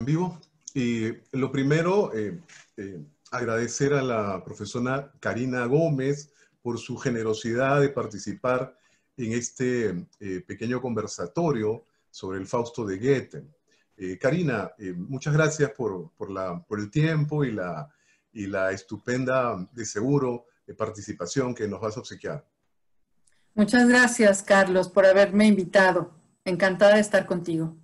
Vivo. Lo primero, agradecer a la profesora Karina Gómez por su generosidad de participar en este pequeño conversatorio sobre el Fausto de Goethe. Karina, muchas gracias por el tiempo y la estupenda, de seguro, participación que nos vas a obsequiar. Muchas gracias, Carlos, por haberme invitado. Encantada de estar contigo.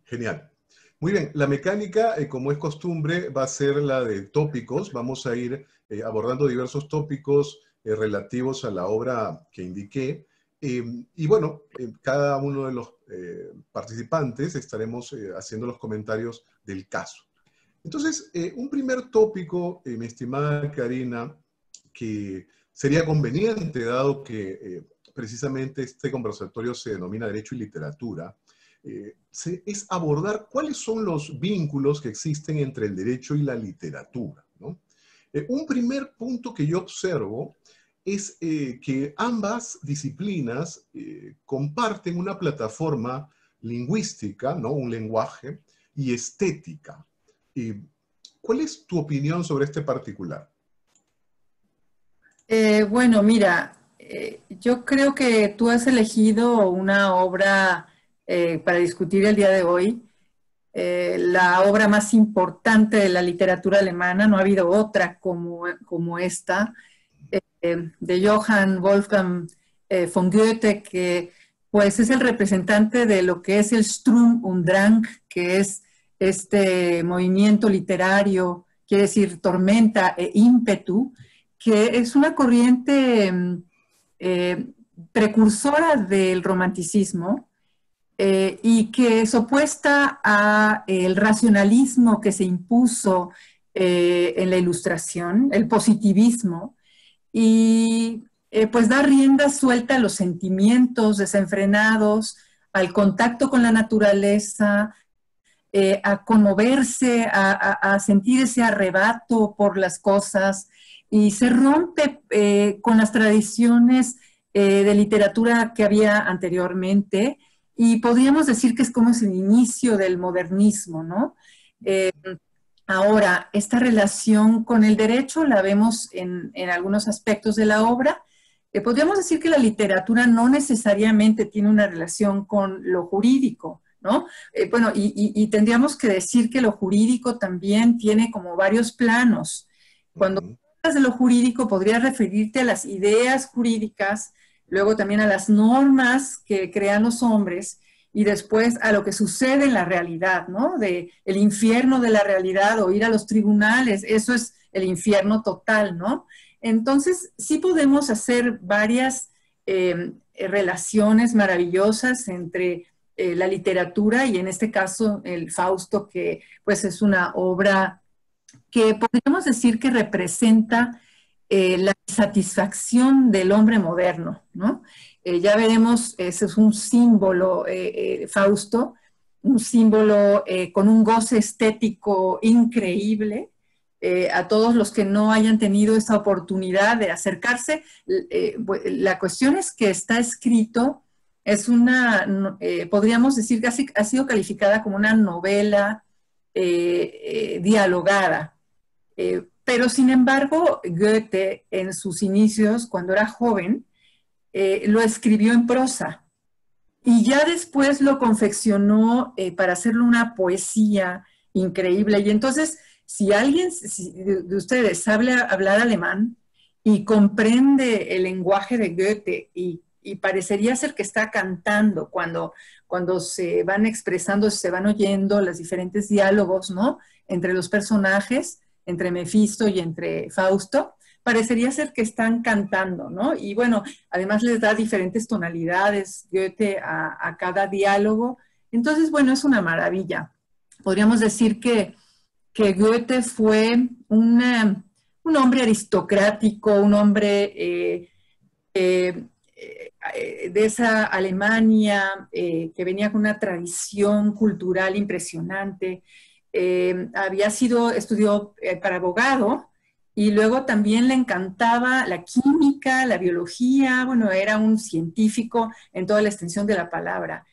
Genial. Muy bien, la mecánica, como es costumbre, va a ser la de tópicos. Vamos a ir abordando diversos tópicos relativos a la obra que indiqué. Y bueno, cada uno de los participantes estaremos haciendo los comentarios del caso. Entonces, un primer tópico, mi estimada Karina, que sería conveniente, dado que precisamente este conversatorio se denomina Derecho y Literatura, es abordar cuáles son los vínculos que existen entre el derecho y la literatura, ¿no? Un primer punto que yo observo es que ambas disciplinas comparten una plataforma lingüística, ¿no? Un lenguaje, y estética. ¿Cuál es tu opinión sobre este particular? Bueno, mira, yo creo que tú has elegido una obra para discutir el día de hoy, la obra más importante de la literatura alemana. No ha habido otra como esta, de Johann Wolfgang von Goethe, que pues es el representante de lo que es el Sturm und Drang, que es este movimiento literario, quiere decir tormenta e ímpetu, que es una corriente precursora del romanticismo y que es opuesta al racionalismo que se impuso en la Ilustración, el positivismo, y pues da rienda suelta a los sentimientos desenfrenados, al contacto con la naturaleza, a conmoverse, a sentir ese arrebato por las cosas, y se rompe con las tradiciones de literatura que había anteriormente, y podríamos decir que es como es el inicio del modernismo, ¿no? Ahora, esta relación con el derecho la vemos en algunos aspectos de la obra. Podríamos decir que la literatura no necesariamente tiene una relación con lo jurídico, ¿no? Bueno, y tendríamos que decir que lo jurídico también tiene como varios planos. Cuando hablas de lo jurídico, podrías referirte a las ideas jurídicas, luego también a las normas que crean los hombres, y después a lo que sucede en la realidad, ¿no? De el infierno de la realidad, o ir a los tribunales, eso es el infierno total, ¿no? Entonces, sí podemos hacer varias relaciones maravillosas entre la literatura y en este caso el Fausto, que pues es una obra que podríamos decir que representa la satisfacción del hombre moderno, ¿no? Ya veremos, ese es un símbolo, Fausto, un símbolo con un goce estético increíble. A todos los que no hayan tenido esa oportunidad de acercarse, la cuestión es que está escrito, es una, podríamos decir que ha sido calificada como una novela dialogada. Pero sin embargo, Goethe en sus inicios, cuando era joven, lo escribió en prosa y ya después lo confeccionó para hacerlo una poesía increíble. Y entonces, si alguien de ustedes sabe hablar alemán y comprende el lenguaje de Goethe y parecería ser que está cantando cuando se van expresando, se van oyendo los diferentes diálogos, ¿no? Entre los personajes, entre Mefisto y entre Fausto, parecería ser que están cantando, ¿no? Y bueno, además les da diferentes tonalidades Goethe a cada diálogo. Entonces, bueno, es una maravilla. Podríamos decir que Goethe fue un hombre aristocrático, un hombre de esa Alemania que venía con una tradición cultural impresionante. Estudió para abogado, y luego también le encantaba la química, la biología. Bueno, era un científico en toda la extensión de la palabra.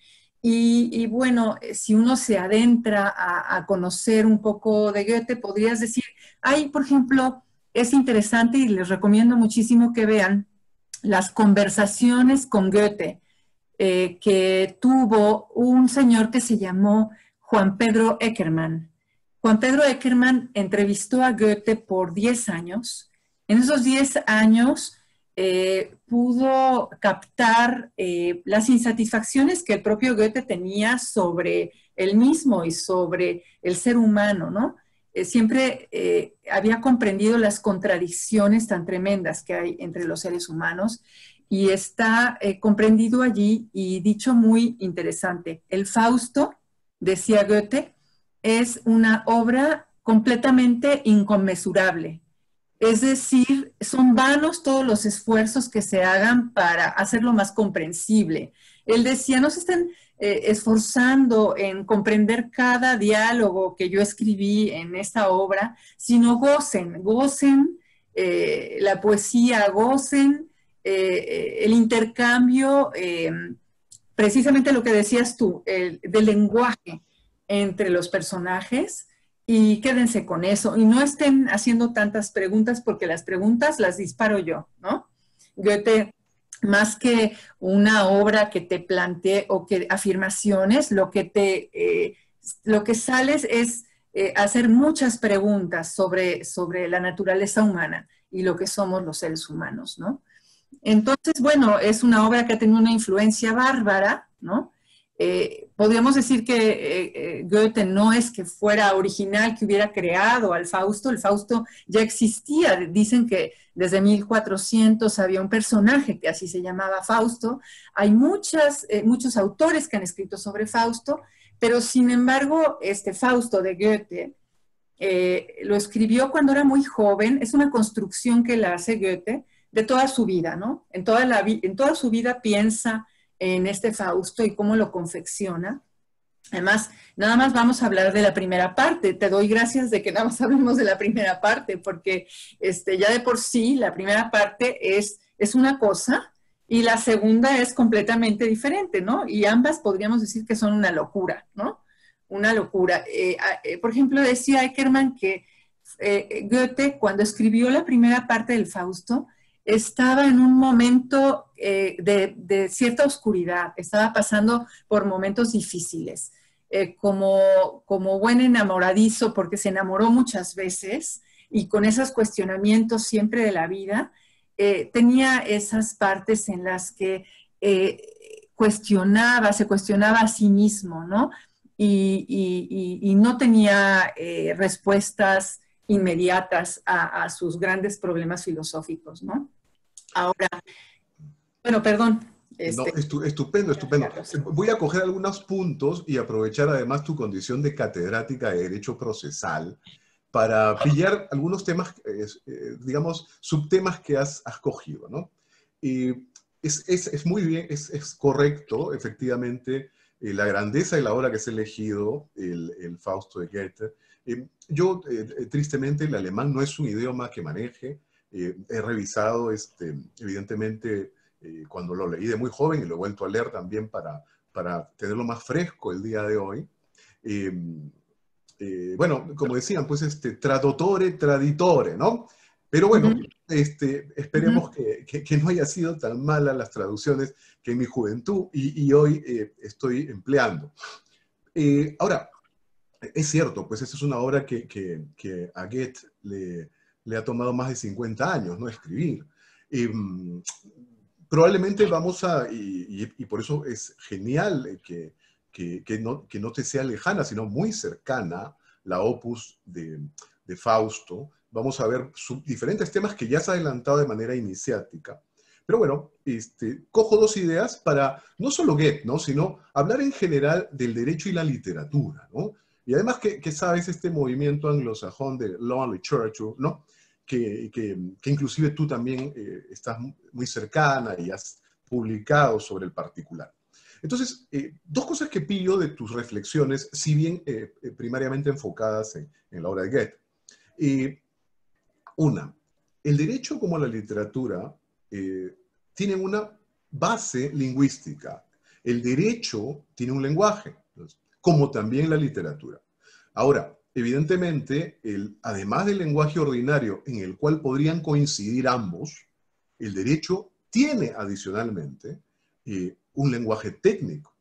Y bueno, si uno se adentra a conocer un poco de Goethe, podrías decir, hay, por ejemplo, es interesante y les recomiendo muchísimo que vean las conversaciones con Goethe que tuvo un señor que se llamó Juan Pedro Eckermann. Juan Pedro Eckermann entrevistó a Goethe por 10 años. En esos 10 años pudo captar las insatisfacciones que el propio Goethe tenía sobre él mismo y sobre el ser humano, ¿no? Siempre había comprendido las contradicciones tan tremendas que hay entre los seres humanos y está comprendido allí y dicho muy interesante. El Fausto, decía Goethe, es una obra completamente inconmensurable. Es decir, son vanos todos los esfuerzos que se hagan para hacerlo más comprensible. Él decía, no se estén esforzando en comprender cada diálogo que yo escribí en esta obra, sino gocen la poesía, gocen el intercambio, precisamente lo que decías tú, del lenguaje entre los personajes y quédense con eso y no estén haciendo tantas preguntas porque las preguntas las disparo yo, ¿no? Goethe, más que una obra que te plantee o que afirmaciones, lo que sales es hacer muchas preguntas sobre la naturaleza humana y lo que somos los seres humanos, ¿no? Entonces, bueno, es una obra que ha tenido una influencia bárbara, ¿no? Podríamos decir que Goethe no es que fuera original, que hubiera creado al Fausto, el Fausto ya existía, dicen que desde 1400 había un personaje que así se llamaba Fausto, hay muchos autores que han escrito sobre Fausto, pero sin embargo, este Fausto de Goethe lo escribió cuando era muy joven, es una construcción que la hace Goethe de toda su vida, ¿no? En toda su vida piensa en este Fausto y cómo lo confecciona. Además, nada más vamos a hablar de la primera parte. Te doy gracias de que nada más hablemos de la primera parte, porque ya de por sí la primera parte es una cosa y la segunda es completamente diferente, ¿no? Y ambas podríamos decir que son una locura, ¿no? Una locura. Por ejemplo, decía Eckermann que Goethe, cuando escribió la primera parte del Fausto, estaba en un momento de cierta oscuridad, estaba pasando por momentos difíciles. Como buen enamoradizo, porque se enamoró muchas veces y con esos cuestionamientos siempre de la vida, tenía esas partes en las que se cuestionaba a sí mismo, ¿no? Y no tenía respuestas inmediatas a sus grandes problemas filosóficos, ¿no? Ahora, bueno, perdón. No, estupendo, estupendo. Voy a coger algunos puntos y aprovechar además tu condición de catedrática de Derecho Procesal para pillar algunos temas, digamos, subtemas que has cogido, ¿no? Y es muy bien, es correcto, efectivamente, la grandeza de la obra que se ha elegido, el Fausto de Goethe. Yo, tristemente, el alemán no es un idioma que maneje. He revisado, evidentemente, cuando lo leí de muy joven y lo he vuelto a leer también para tenerlo más fresco el día de hoy. Bueno, como decían, pues traduttore, traditore, ¿no? Pero bueno, esperemos que no haya sido tan mala las traducciones que en mi juventud y hoy estoy empleando. Ahora, es cierto, pues esa es una obra que a Goethe le ha tomado más de 50 años, ¿no? Escribir. Probablemente vamos y por eso es genial que no te sea lejana, sino muy cercana, la opus de Fausto. Vamos a ver diferentes temas que ya se ha adelantado de manera iniciática. Pero bueno, cojo dos ideas para no solo Goethe, ¿no? Sino hablar en general del derecho y la literatura, ¿no? Y además que sabes este movimiento anglosajón de law and literature, ¿no? Que inclusive tú también estás muy cercana y has publicado sobre el particular. Entonces, dos cosas que pillo de tus reflexiones, si bien primariamente enfocadas en la obra de Goethe. Una, el derecho como la literatura tienen una base lingüística. El derecho tiene un lenguaje, como también la literatura. Ahora, evidentemente, además del lenguaje ordinario en el cual podrían coincidir ambos, el derecho tiene adicionalmente un lenguaje técnico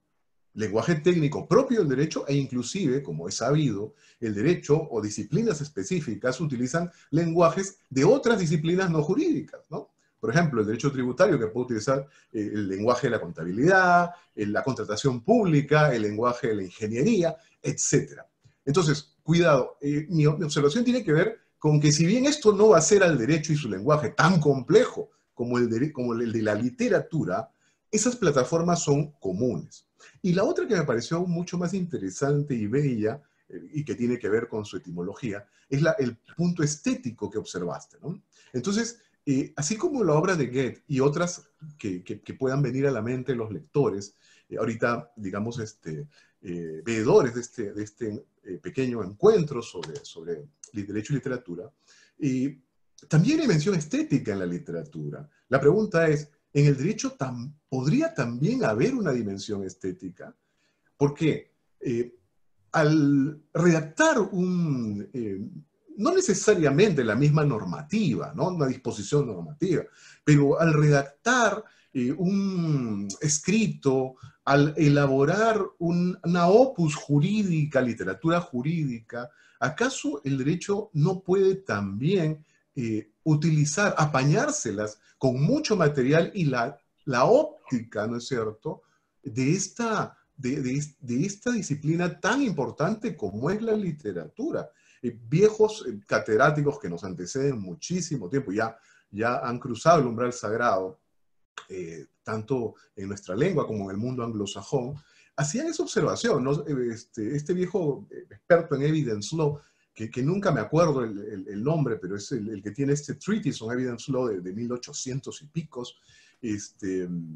propio del derecho, e inclusive, como es sabido, el derecho o disciplinas específicas utilizan lenguajes de otras disciplinas no jurídicas, ¿no? Por ejemplo, el derecho tributario, que puede utilizar el lenguaje de la contabilidad, la contratación pública, el lenguaje de la ingeniería, etc. Entonces, cuidado, mi observación tiene que ver con que si bien esto no va a ser al derecho y su lenguaje tan complejo como el de la literatura, esas plataformas son comunes. Y la otra que me pareció aún mucho más interesante y bella, y que tiene que ver con su etimología, es el punto estético que observaste, ¿no? Entonces, así como la obra de Goethe y otras que puedan venir a la mente los lectores, ahorita, digamos, veedores de este pequeño encuentro sobre derecho y literatura, también hay mención estética en la literatura. La pregunta es, ¿en el derecho podría también haber una dimensión estética? ¿Por qué? Al redactar no necesariamente la misma normativa, ¿no? Una disposición normativa, pero al redactar un escrito, al elaborar una opus jurídica, literatura jurídica, ¿acaso el derecho no puede también utilizar, apañárselas con mucho material y la óptica, ¿no es cierto?, de esta disciplina tan importante como es la literatura? Viejos catedráticos que nos anteceden muchísimo tiempo, ya han cruzado el umbral sagrado, tanto en nuestra lengua como en el mundo anglosajón, hacían esa observación, ¿no? Este viejo experto en evidence law, que nunca me acuerdo el nombre, pero es el que tiene este Treatise on Evidence Law de 1800 y picos,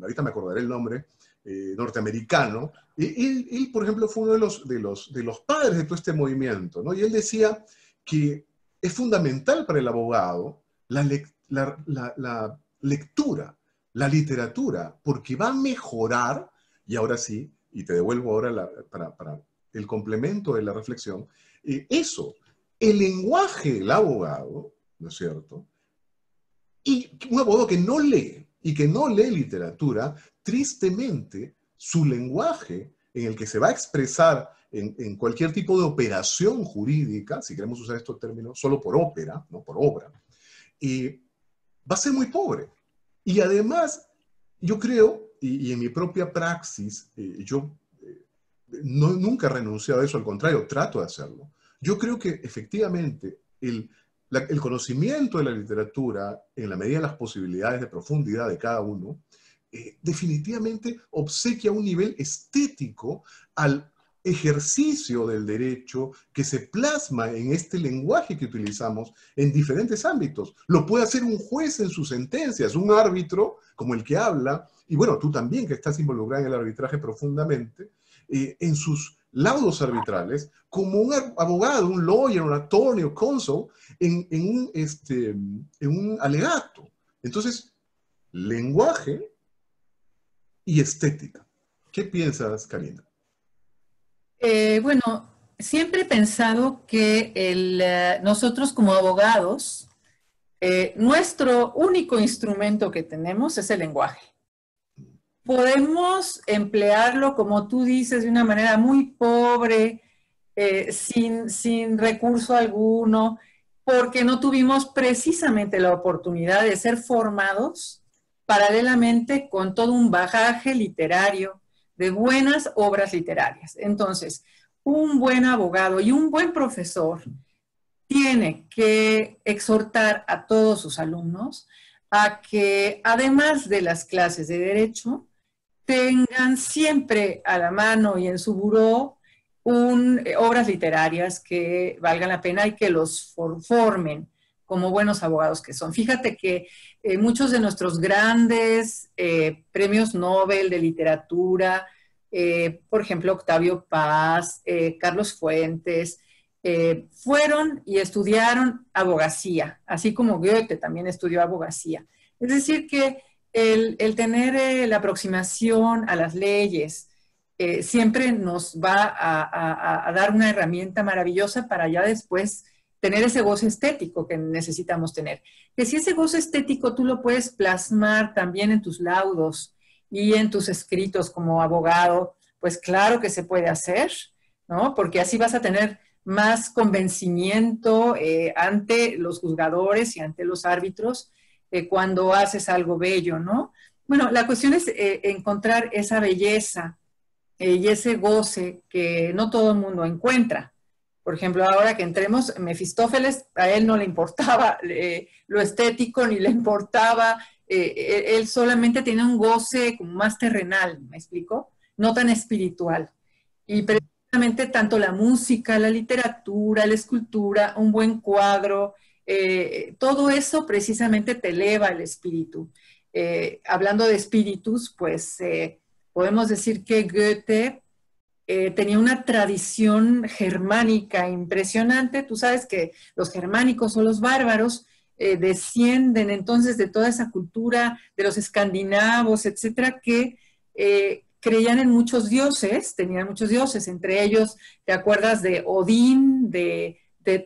ahorita me acordaré el nombre, norteamericano. Él, por ejemplo, fue uno de los padres de todo este movimiento, ¿no? Y él decía que es fundamental para el abogado la lectura, la literatura, porque va a mejorar, y ahora sí, y te devuelvo ahora para el complemento de la reflexión, eso, el lenguaje del abogado, ¿no es cierto? Y un abogado que no lee y que no lee literatura, tristemente, su lenguaje en el que se va a expresar en cualquier tipo de operación jurídica, si queremos usar estos términos, solo por ópera, no por obra, va a ser muy pobre. Y además, yo creo, y en mi propia praxis, yo nunca he renunciado a eso, al contrario, trato de hacerlo. Yo creo que efectivamente el conocimiento de la literatura, en la medida de las posibilidades de profundidad de cada uno, definitivamente obsequia un nivel estético al ejercicio del derecho que se plasma en este lenguaje que utilizamos en diferentes ámbitos. Lo puede hacer un juez en sus sentencias, un árbitro como el que habla, y bueno, tú también que estás involucrado en el arbitraje profundamente, en sus laudos arbitrales, como un abogado, un lawyer, un attorney o counsel en un alegato. Entonces, lenguaje y estética. ¿Qué piensas, Karina? Bueno, siempre he pensado que nosotros como abogados, nuestro único instrumento que tenemos es el lenguaje. Podemos emplearlo, como tú dices, de una manera muy pobre, sin recurso alguno, porque no tuvimos precisamente la oportunidad de ser formados paralelamente con todo un bagaje literario de buenas obras literarias. Entonces, un buen abogado y un buen profesor tiene que exhortar a todos sus alumnos a que, además de las clases de derecho, tengan siempre a la mano y en su buró obras literarias que valgan la pena y que los formen como buenos abogados que son. Fíjate que muchos de nuestros grandes premios Nobel de literatura, por ejemplo, Octavio Paz, Carlos Fuentes, fueron y estudiaron abogacía, así como Goethe también estudió abogacía. Es decir que el tener la aproximación a las leyes siempre nos va a dar una herramienta maravillosa para ya después tener ese goce estético que necesitamos tener. Que si ese goce estético tú lo puedes plasmar también en tus laudos y en tus escritos como abogado, pues claro que se puede hacer, ¿no? Porque así vas a tener más convencimiento ante los juzgadores y ante los árbitros cuando haces algo bello, ¿no? Bueno, la cuestión es encontrar esa belleza y ese goce que no todo el mundo encuentra. Por ejemplo, ahora que entremos, Mefistófeles, a él no le importaba lo estético, ni le importaba, él solamente tenía un goce como más terrenal, ¿me explico? No tan espiritual. Y precisamente tanto la música, la literatura, la escultura, un buen cuadro, todo eso precisamente te eleva el espíritu. Hablando de espíritus, pues podemos decir que Goethe tenía una tradición germánica impresionante. Tú sabes que los germánicos o los bárbaros descienden entonces de toda esa cultura de los escandinavos, etcétera, que creían en muchos dioses, tenían muchos dioses, entre ellos, ¿te acuerdas de Odín, de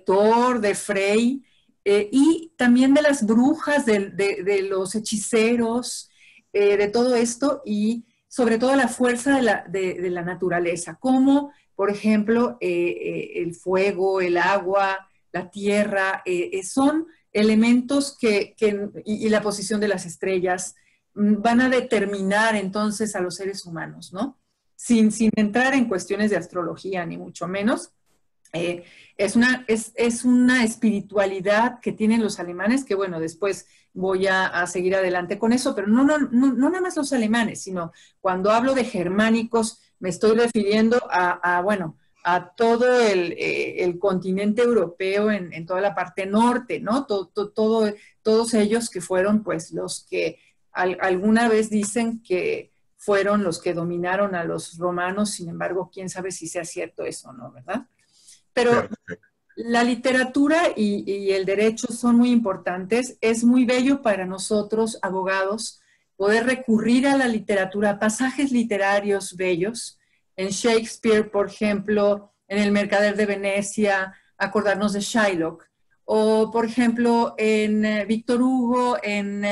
Thor, de Frey? Y también de las brujas, de los hechiceros, de todo esto, y sobre todo la fuerza de la naturaleza, como por ejemplo el fuego, el agua, la tierra, son elementos y la posición de las estrellas van a determinar entonces a los seres humanos, ¿no? Sin entrar en cuestiones de astrología, ni mucho menos. Es una espiritualidad que tienen los alemanes, que bueno, después voy a seguir adelante con eso, pero no nada más los alemanes, sino cuando hablo de germánicos, me estoy refiriendo bueno, a todo el continente europeo en toda la parte norte, ¿no? Todos ellos que fueron pues los que alguna vez dicen que fueron los que dominaron a los romanos, sin embargo, quién sabe si sea cierto eso o no, ¿verdad? Pero perfecto. La literatura y el derecho son muy importantes. Es muy bello para nosotros, abogados, poder recurrir a la literatura, pasajes literarios bellos. En Shakespeare, por ejemplo, en El Mercader de Venecia, acordarnos de Shylock. O, por ejemplo, en Víctor Hugo, en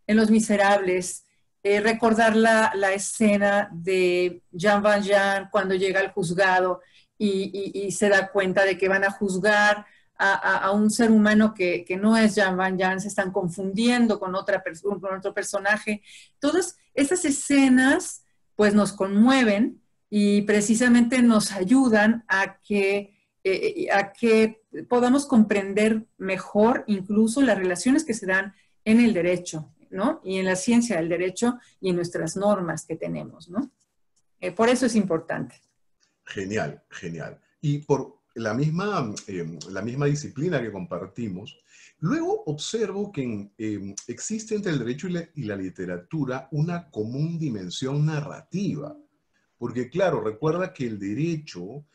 Los Miserables, recordar la escena de Jean Valjean cuando llega al juzgado y se da cuenta de que van a juzgar a un ser humano que no es Jean Valjean, se están confundiendo con otro personaje. Todas esas escenas pues nos conmueven y precisamente nos ayudan a que podamos comprender mejor incluso las relaciones que se dan en el derecho, ¿no? Y en la ciencia del derecho y en nuestras normas que tenemos, ¿no? Por eso es importante. Genial, genial. Y por la misma disciplina que compartimos, luego observo que existe entre el derecho y la literatura una común dimensión narrativa. Porque claro, recuerda que el derecho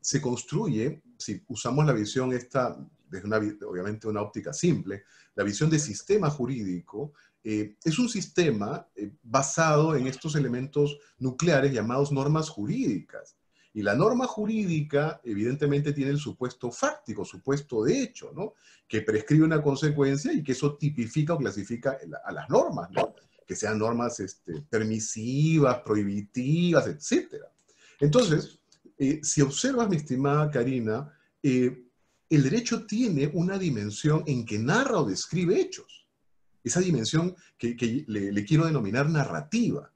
se construye, si usamos la visión esta, desde obviamente una óptica simple, la visión de sistema jurídico, es un sistema basado en estos elementos nucleares llamados normas jurídicas. Y la norma jurídica, evidentemente, tiene el supuesto fáctico, supuesto de hecho, ¿no? Que prescribe una consecuencia y que eso tipifica o clasifica a las normas, ¿no? Que sean normas permisivas, prohibitivas, etc. Entonces, si observas, mi estimada Karina, el derecho tiene una dimensión en que narra o describe hechos. Esa dimensión que le quiero denominar narrativa.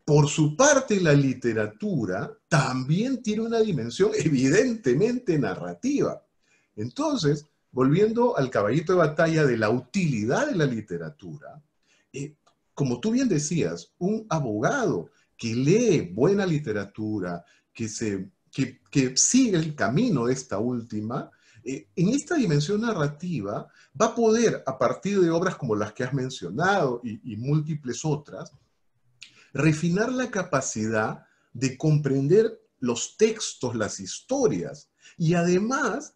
Por su parte, la literatura también tiene una dimensión evidentemente narrativa. Entonces, volviendo al caballito de batalla de la utilidad de la literatura, como tú bien decías, un abogado que lee buena literatura, que sigue el camino de esta última, en esta dimensión narrativa va a poder, a partir de obras como las que has mencionado y múltiples otras, refinar la capacidad de comprender los textos, las historias, y además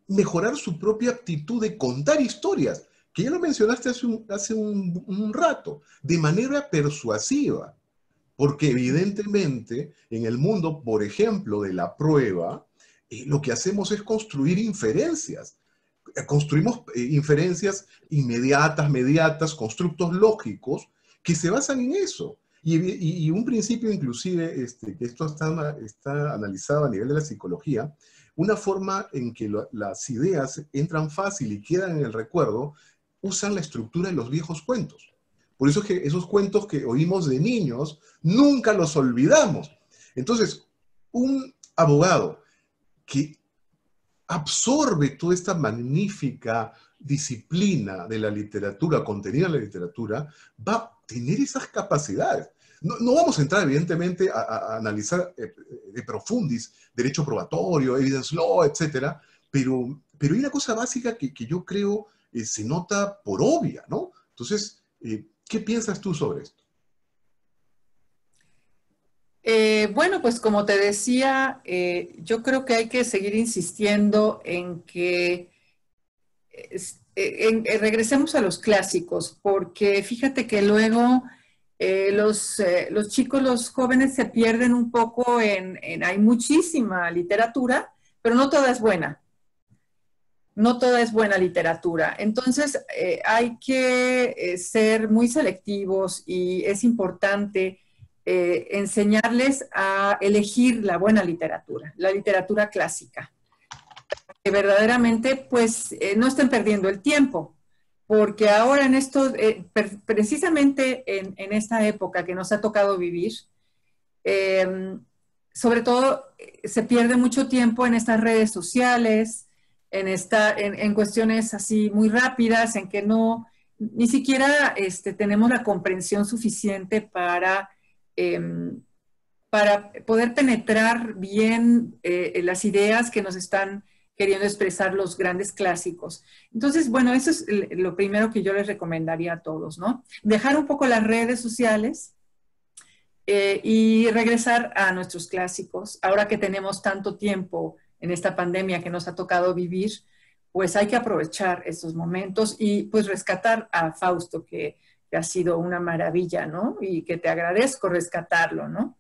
mejorar su propia aptitud de contar historias, que ya lo mencionaste hace un rato, de manera persuasiva, porque evidentemente en el mundo, por ejemplo, de la prueba, lo que hacemos es construir inferencias. Construimos inferencias inmediatas, mediatas, constructos lógicos que se basan en eso. Y un principio inclusive, que esto está analizado a nivel de la psicología, una forma en que las ideas entran fácil y quedan en el recuerdo, usan la estructura de los viejos cuentos. Por eso es que esos cuentos que oímos de niños, nunca los olvidamos. Entonces, un abogado que absorbe toda esta magnífica disciplina de la literatura, contenida en la literatura, va a tener esas capacidades. No vamos a entrar, evidentemente, a analizar de profundis derecho probatorio, evidence law, etcétera, pero hay una cosa básica que yo creo se nota por obvia, ¿no? Entonces, ¿qué piensas tú sobre esto? Bueno, pues como te decía, yo creo que hay que seguir insistiendo en que regresemos a los clásicos, porque fíjate que luego los chicos, los jóvenes se pierden un poco hay muchísima literatura, pero no toda es buena. No toda es buena literatura. Entonces, hay que ser muy selectivos y es importante enseñarles a elegir la buena literatura, la literatura clásica, que verdaderamente pues no estén perdiendo el tiempo, porque ahora en esto, precisamente en esta época que nos ha tocado vivir, eh, sobre todo se pierde mucho tiempo en estas redes sociales, en cuestiones así muy rápidas, en que no, ni siquiera tenemos la comprensión suficiente para poder penetrar bien las ideas que nos están queriendo expresar los grandes clásicos. Entonces, bueno, eso es lo primero que yo les recomendaría a todos, ¿no? Dejar un poco las redes sociales y regresar a nuestros clásicos. Ahora que tenemos tanto tiempo en esta pandemia que nos ha tocado vivir, pues hay que aprovechar estos momentos y pues rescatar a Fausto, que ha sido una maravilla, ¿no? Y que te agradezco rescatarlo, ¿no?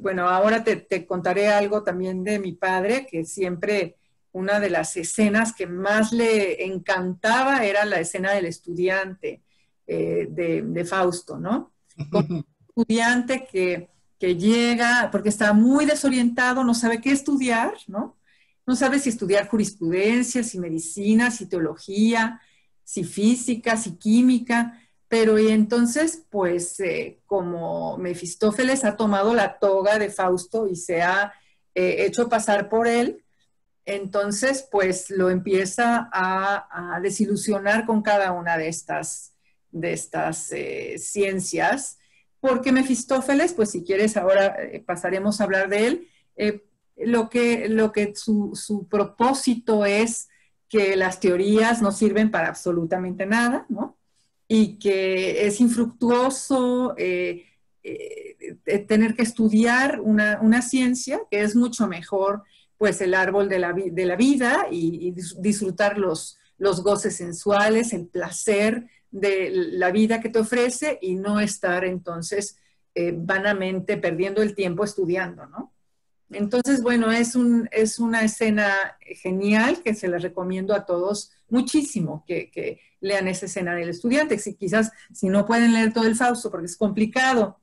Bueno, ahora te contaré algo también de mi padre, que siempre una de las escenas que más le encantaba era la escena del estudiante de Fausto, ¿no? Como estudiante que llega porque está muy desorientado, no sabe qué estudiar, ¿no? No sabe si estudiar jurisprudencia, si medicina, si teología, si física, si química, pero y entonces, pues, como Mefistófeles ha tomado la toga de Fausto y se ha hecho pasar por él, entonces, pues, lo empieza a desilusionar con cada una de estas ciencias, porque Mefistófeles, pues, si quieres, ahora pasaremos a hablar de él, lo que su propósito es que las teorías no sirven para absolutamente nada, ¿no? Y que es infructuoso tener que estudiar una ciencia, que es mucho mejor pues el árbol de la vida y disfrutar los goces sensuales, el placer de la vida que te ofrece y no estar entonces vanamente perdiendo el tiempo estudiando, ¿no? Entonces, bueno, es una escena genial que se la recomiendo a todos muchísimo, que lean esa escena del estudiante. Quizás si no pueden leer todo el Fausto porque es complicado,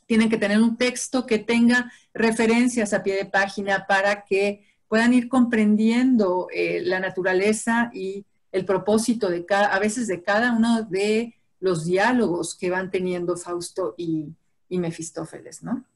tienen que tener un texto que tenga referencias a pie de página para que puedan ir comprendiendo la naturaleza y el propósito a veces de cada uno de los diálogos que van teniendo Fausto y Mefistófeles, ¿no?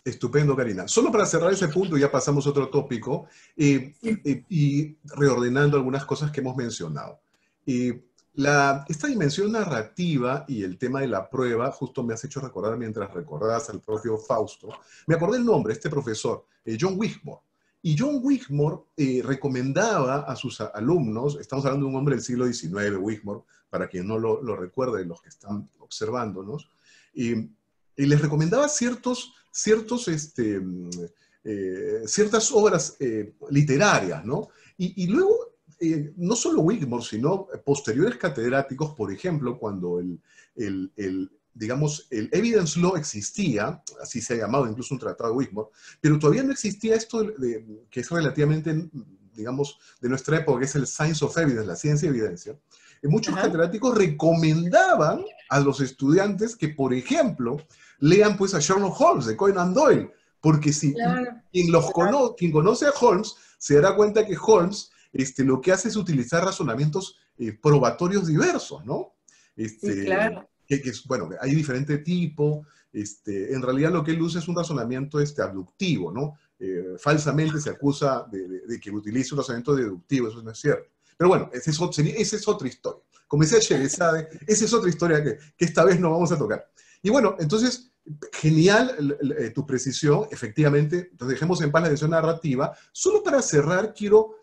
Estupendo, Karina. Solo para cerrar ese punto, ya pasamos a otro tópico, y reordenando algunas cosas que hemos mencionado. Esta dimensión narrativa y el tema de la prueba, justo me has hecho recordar, mientras recordabas al propio Fausto, me acordé el nombre, este profesor, John Wigmore. Y John Wigmore recomendaba a sus alumnos, estamos hablando de un hombre del siglo XIX, Wigmore, para quien no lo recuerde, los que están observándonos, y les recomendaba ciertas obras literarias, ¿no? Y luego no solo Wigmore, sino posteriores catedráticos, por ejemplo, cuando digamos, el Evidence Law existía, así se ha llamado incluso un tratado de Wigmore, pero todavía no existía esto que es relativamente, digamos, de nuestra época, que es el Science of Evidence, la ciencia de evidencia. Muchos catedráticos recomendaban a los estudiantes que, por ejemplo, lean pues a Sherlock Holmes de Conan Doyle, porque si quien conoce a Holmes se dará cuenta que Holmes lo que hace es utilizar razonamientos probatorios diversos, ¿no? Sí, claro. Bueno, hay diferente tipo. En realidad lo que él usa es un razonamiento abductivo, ¿no? Falsamente se acusa de que utiliza un razonamiento deductivo, eso no es cierto. Pero bueno, esa es otra historia. Como decía Sherazade, esa es otra historia que esta vez no vamos a tocar. Y bueno, entonces, genial tu precisión, efectivamente. Entonces dejemos en paz la dimensión narrativa. Solo para cerrar, quiero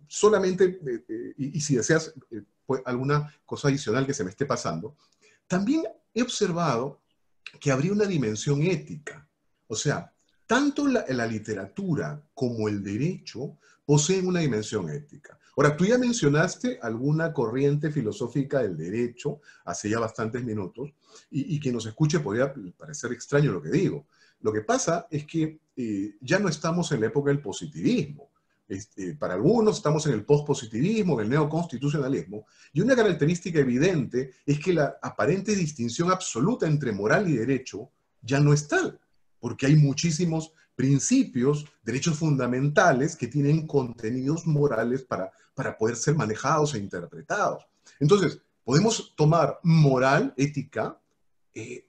solamente, y si deseas pues, alguna cosa adicional que se me esté pasando, también he observado que habría una dimensión ética. O sea, tanto la literatura como el derecho poseen una dimensión ética. Ahora, tú ya mencionaste alguna corriente filosófica del derecho hace ya bastantes minutos, y quien nos escuche podría parecer extraño lo que digo. Lo que pasa es que ya no estamos en la época del positivismo. Para algunos estamos en el pospositivismo, en el neoconstitucionalismo, y una característica evidente es que la aparente distinción absoluta entre moral y derecho ya no es tal, porque hay muchísimos principios, derechos fundamentales que tienen contenidos morales para poder ser manejados e interpretados. Entonces, podemos tomar moral, ética, de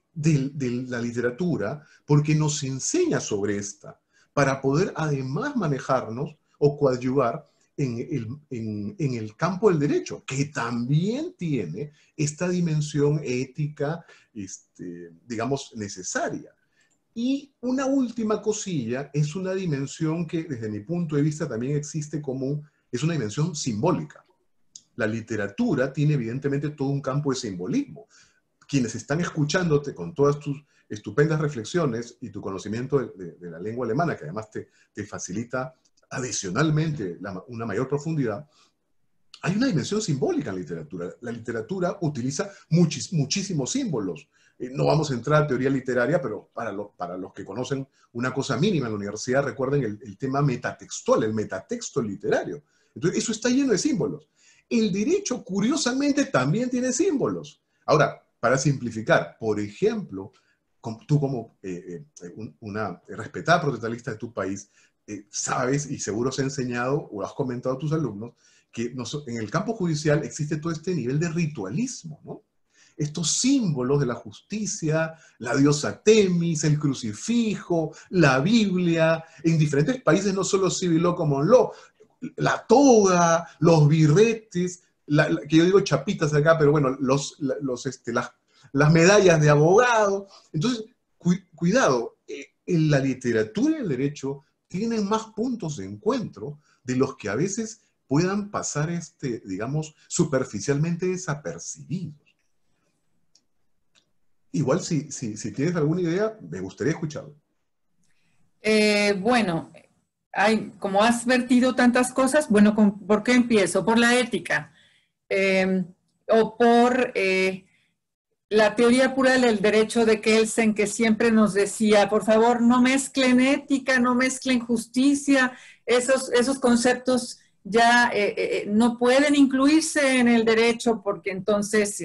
la literatura porque nos enseña sobre esta, para poder además manejarnos o coadyuvar en el campo del derecho, que también tiene esta dimensión ética, digamos, necesaria. Y una última cosilla es una dimensión que desde mi punto de vista también existe es una dimensión simbólica. La literatura tiene evidentemente todo un campo de simbolismo. Quienes están escuchándote con todas tus estupendas reflexiones y tu conocimiento de la lengua alemana, que además te facilita adicionalmente una mayor profundidad, hay una dimensión simbólica en la literatura. La literatura utiliza muchísimos símbolos. No vamos a entrar a teoría literaria, pero para los que conocen una cosa mínima en la universidad, recuerden el tema metatextual, el metatexto literario. Entonces, eso está lleno de símbolos. El derecho, curiosamente, también tiene símbolos. Ahora, para simplificar, por ejemplo, tú como una respetada protestalista de tu país, sabes y seguro has enseñado o has comentado a tus alumnos que en el campo judicial existe todo este nivel de ritualismo, ¿no? Estos símbolos de la justicia, la diosa Temis, el crucifijo, la Biblia, en diferentes países, no solo civil law, common law, la toga, los birretes, que yo digo chapitas acá, pero bueno, las medallas de abogado. Entonces, cuidado, en la literatura y el derecho tienen más puntos de encuentro de los que a veces puedan pasar, digamos, superficialmente desapercibidos. Igual, si tienes alguna idea, me gustaría escucharlo. Bueno, como has vertido tantas cosas, bueno, ¿por qué empiezo? Por la ética, o por la teoría pura del derecho de Kelsen, que siempre nos decía, por favor, no mezclen ética, no mezclen justicia, esos conceptos ya no pueden incluirse en el derecho porque entonces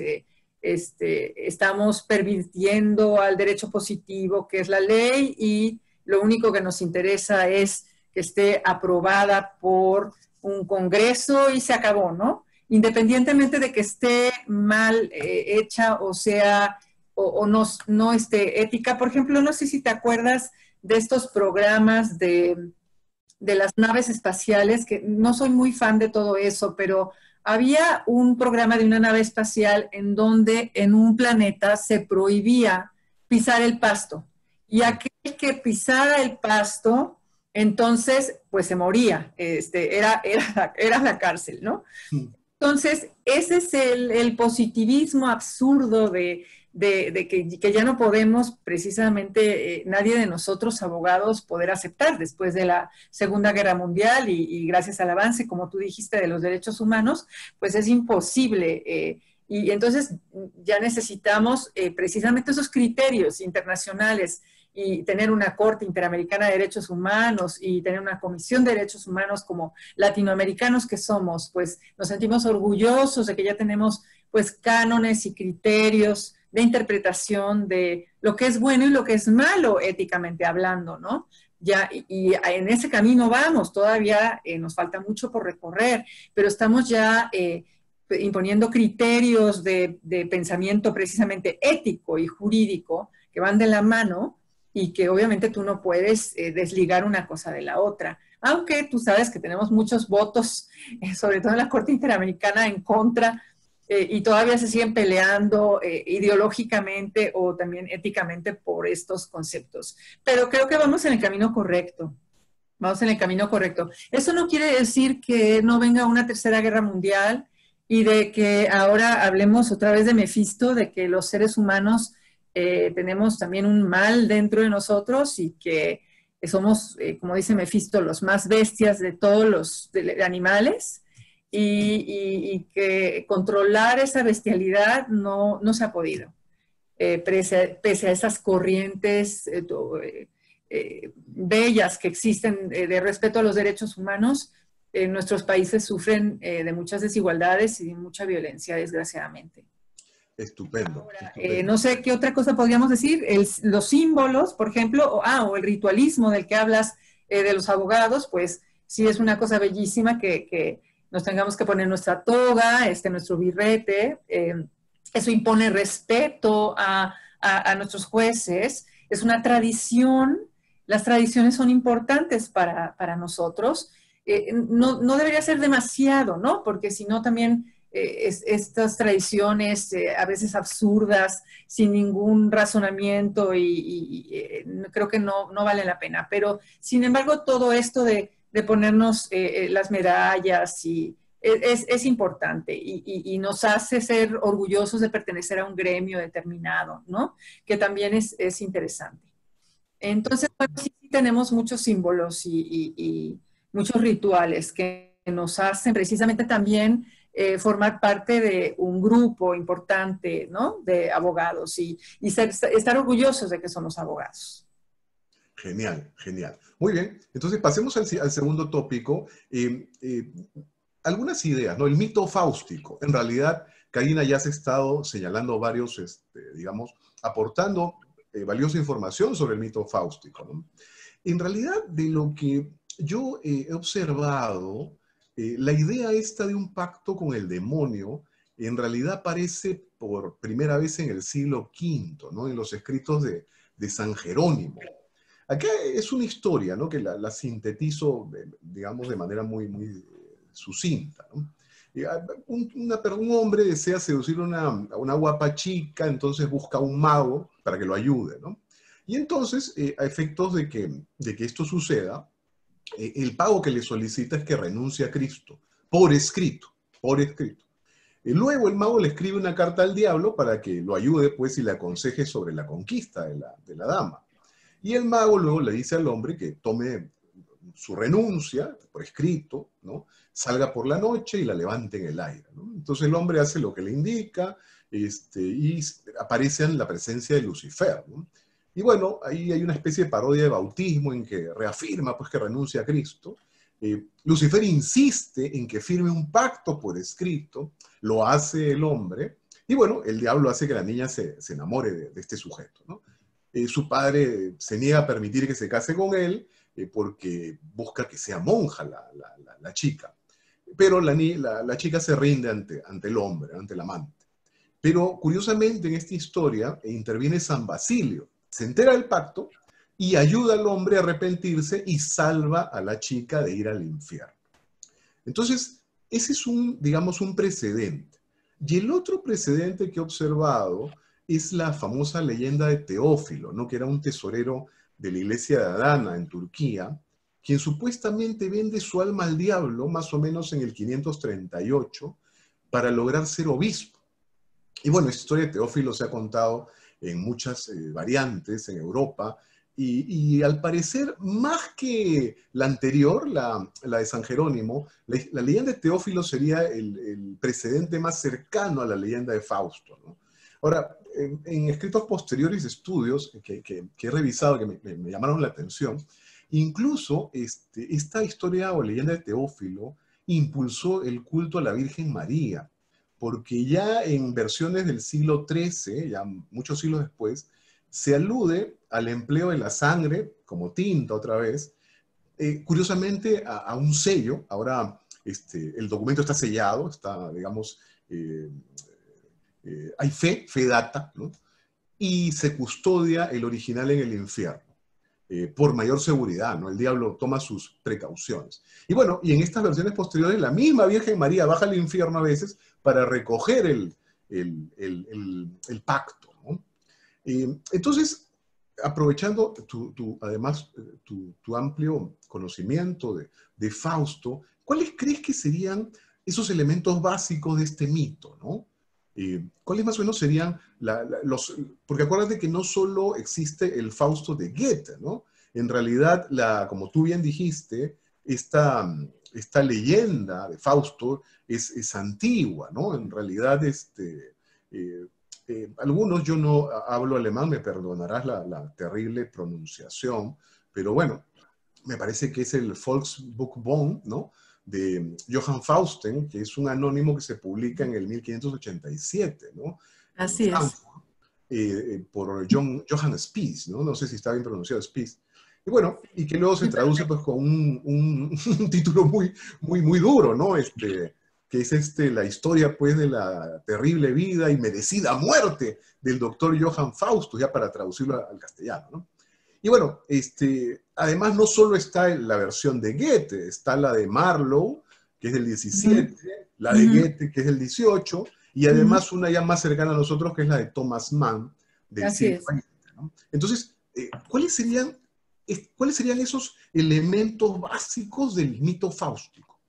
estamos pervirtiendo al derecho positivo, que es la ley, y lo único que nos interesa es que esté aprobada por un congreso y se acabó, ¿no? Independientemente de que esté mal hecha o sea, o no esté ética. Por ejemplo, no sé si te acuerdas de estos programas de las naves espaciales, que no soy muy fan de todo eso, pero había un programa de una nave espacial en donde en un planeta se prohibía pisar el pasto. Y aquel que pisara el pasto, entonces, pues se moría. Era la cárcel, ¿no? Entonces, ese es el positivismo absurdo de que ya no podemos precisamente nadie de nosotros abogados poder aceptar después de la Segunda Guerra Mundial y gracias al avance, como tú dijiste, de los derechos humanos, pues es imposible. Y entonces ya necesitamos precisamente esos criterios internacionales y tener una Corte Interamericana de Derechos Humanos y tener una Comisión de Derechos Humanos como latinoamericanos que somos, pues nos sentimos orgullosos de que ya tenemos pues cánones y criterios de interpretación de lo que es bueno y lo que es malo éticamente hablando, ¿no? Ya, y en ese camino vamos, todavía nos falta mucho por recorrer, pero estamos ya imponiendo criterios de pensamiento precisamente ético y jurídico que van de la mano y que obviamente tú no puedes desligar una cosa de la otra. Aunque tú sabes que tenemos muchos votos, sobre todo en la Corte Interamericana, en contra y todavía se siguen peleando ideológicamente o también éticamente por estos conceptos. Pero creo que vamos en el camino correcto. Vamos en el camino correcto. Eso no quiere decir que no venga una tercera guerra mundial y de que ahora hablemos otra vez de Mefisto, de que los seres humanos tenemos también un mal dentro de nosotros y que somos, como dice Mefisto, los más bestias de todos los animales. Y que controlar esa bestialidad no se ha podido, pese a esas corrientes bellas que existen de respeto a los derechos humanos. Nuestros países sufren de muchas desigualdades y de mucha violencia, desgraciadamente. Estupendo. Ahora, Estupendo. no sé qué otra cosa podríamos decir. Los símbolos, por ejemplo, o el ritualismo del que hablas de los abogados, pues sí es una cosa bellísima que nos tengamos que poner nuestra toga, nuestro birrete. Eso impone respeto a nuestros jueces. Es una tradición. Las tradiciones son importantes para nosotros. No debería ser demasiado, ¿no? Porque si no también estas tradiciones a veces absurdas, sin ningún razonamiento creo que no vale la pena. Pero, sin embargo, todo esto de ponernos las medallas es importante y nos hace ser orgullosos de pertenecer a un gremio determinado, ¿no? Que también es interesante. Entonces, bueno, sí tenemos muchos símbolos y muchos rituales que nos hacen precisamente también formar parte de un grupo importante, ¿no? De abogados y estar orgullosos de que somos abogados. Genial, genial. Muy bien, entonces pasemos al segundo tópico. Algunas ideas, ¿no? El mito fáustico. En realidad, Karina ya se ha estado señalando varios, digamos, aportando valiosa información sobre el mito fáustico, ¿no? En realidad, de lo que yo he observado, la idea esta de un pacto con el demonio en realidad aparece por primera vez en el siglo V, ¿no? En los escritos de San Jerónimo. Acá es una historia, ¿no? Que la sintetizo, digamos, de manera muy, muy sucinta, ¿no? Un hombre desea seducir a una guapa chica, entonces busca un mago para que lo ayude, ¿no? Y entonces, a efectos de que esto suceda, el pago que le solicita es que renuncie a Cristo, por escrito, por escrito. Luego el mago le escribe una carta al diablo para que lo ayude, pues, y le aconseje sobre la conquista de la dama. Y el mago luego le dice al hombre que tome su renuncia por escrito, ¿no? Salga por la noche y la levante en el aire, ¿no? Entonces el hombre hace lo que le indica y aparece en la presencia de Lucifer, ¿no? Y bueno, ahí hay una especie de parodia de bautismo en que reafirma pues, que renuncia a Cristo. Lucifer insiste en que firme un pacto por escrito, lo hace el hombre, y bueno, el diablo hace que la niña se enamore de este sujeto, ¿no? Su padre se niega a permitir que se case con él porque busca que sea monja la chica. Pero la chica se rinde ante el hombre, ante el amante. Pero curiosamente en esta historia interviene San Basilio. Se entera del pacto y ayuda al hombre a arrepentirse y salva a la chica de ir al infierno. Entonces, ese es digamos, un precedente. Y el otro precedente que he observado es la famosa leyenda de Teófilo, ¿no? Que era un tesorero de la iglesia de Adana en Turquía, quien supuestamente vende su alma al diablo más o menos en el 538 para lograr ser obispo. Y bueno, esta historia de Teófilo se ha contado en muchas variantes en Europa, y al parecer, más que la anterior, la de San Jerónimo, la leyenda de Teófilo sería el precedente más cercano a la leyenda de Fausto, ¿no? Ahora, en escritos posteriores, estudios que he revisado, que me llamaron la atención, incluso esta historia o leyenda de Teófilo impulsó el culto a la Virgen María, porque ya en versiones del siglo XIII, ya muchos siglos después, se alude al empleo de la sangre como tinta otra vez, curiosamente a un sello. Ahora el documento está sellado, está, digamos, hay fe data, ¿no? Y se custodia el original en el infierno. Por mayor seguridad, ¿no? El diablo toma sus precauciones. Y bueno, y en estas versiones posteriores, la misma Virgen María baja al infierno a veces para recoger el pacto, ¿no? Entonces, aprovechando además tu amplio conocimiento de Fausto, ¿cuáles crees que serían esos elementos básicos de este mito, ¿no? ¿Cuáles más o menos serían los... Porque acuérdate que no solo existe el Fausto de Goethe, ¿no? En realidad, como tú bien dijiste, esta leyenda de Fausto es antigua, ¿no? En realidad, algunos, yo no hablo alemán, me perdonarás la terrible pronunciación, pero bueno, me parece que es el Volksbuchbund, ¿no? De Johann Fausten, que es un anónimo que se publica en el 1587, ¿no? En Así es. Frankfurt, por Johann Spies, ¿no? No sé si está bien pronunciado, Spies. Y bueno, y que luego se traduce pues con un título muy duro, ¿no? Que es la historia pues de la terrible vida y merecida muerte del doctor Johann Faustus, ya para traducirlo al castellano, ¿no? Y bueno, además no solo está la versión de Goethe, está la de Marlowe, que es del 17, la de Goethe, que es del 18, y además una ya más cercana a nosotros, que es la de Thomas Mann, del Así siglo es. XX, ¿no? Entonces, ¿cuáles serían esos elementos básicos del mito fáustico?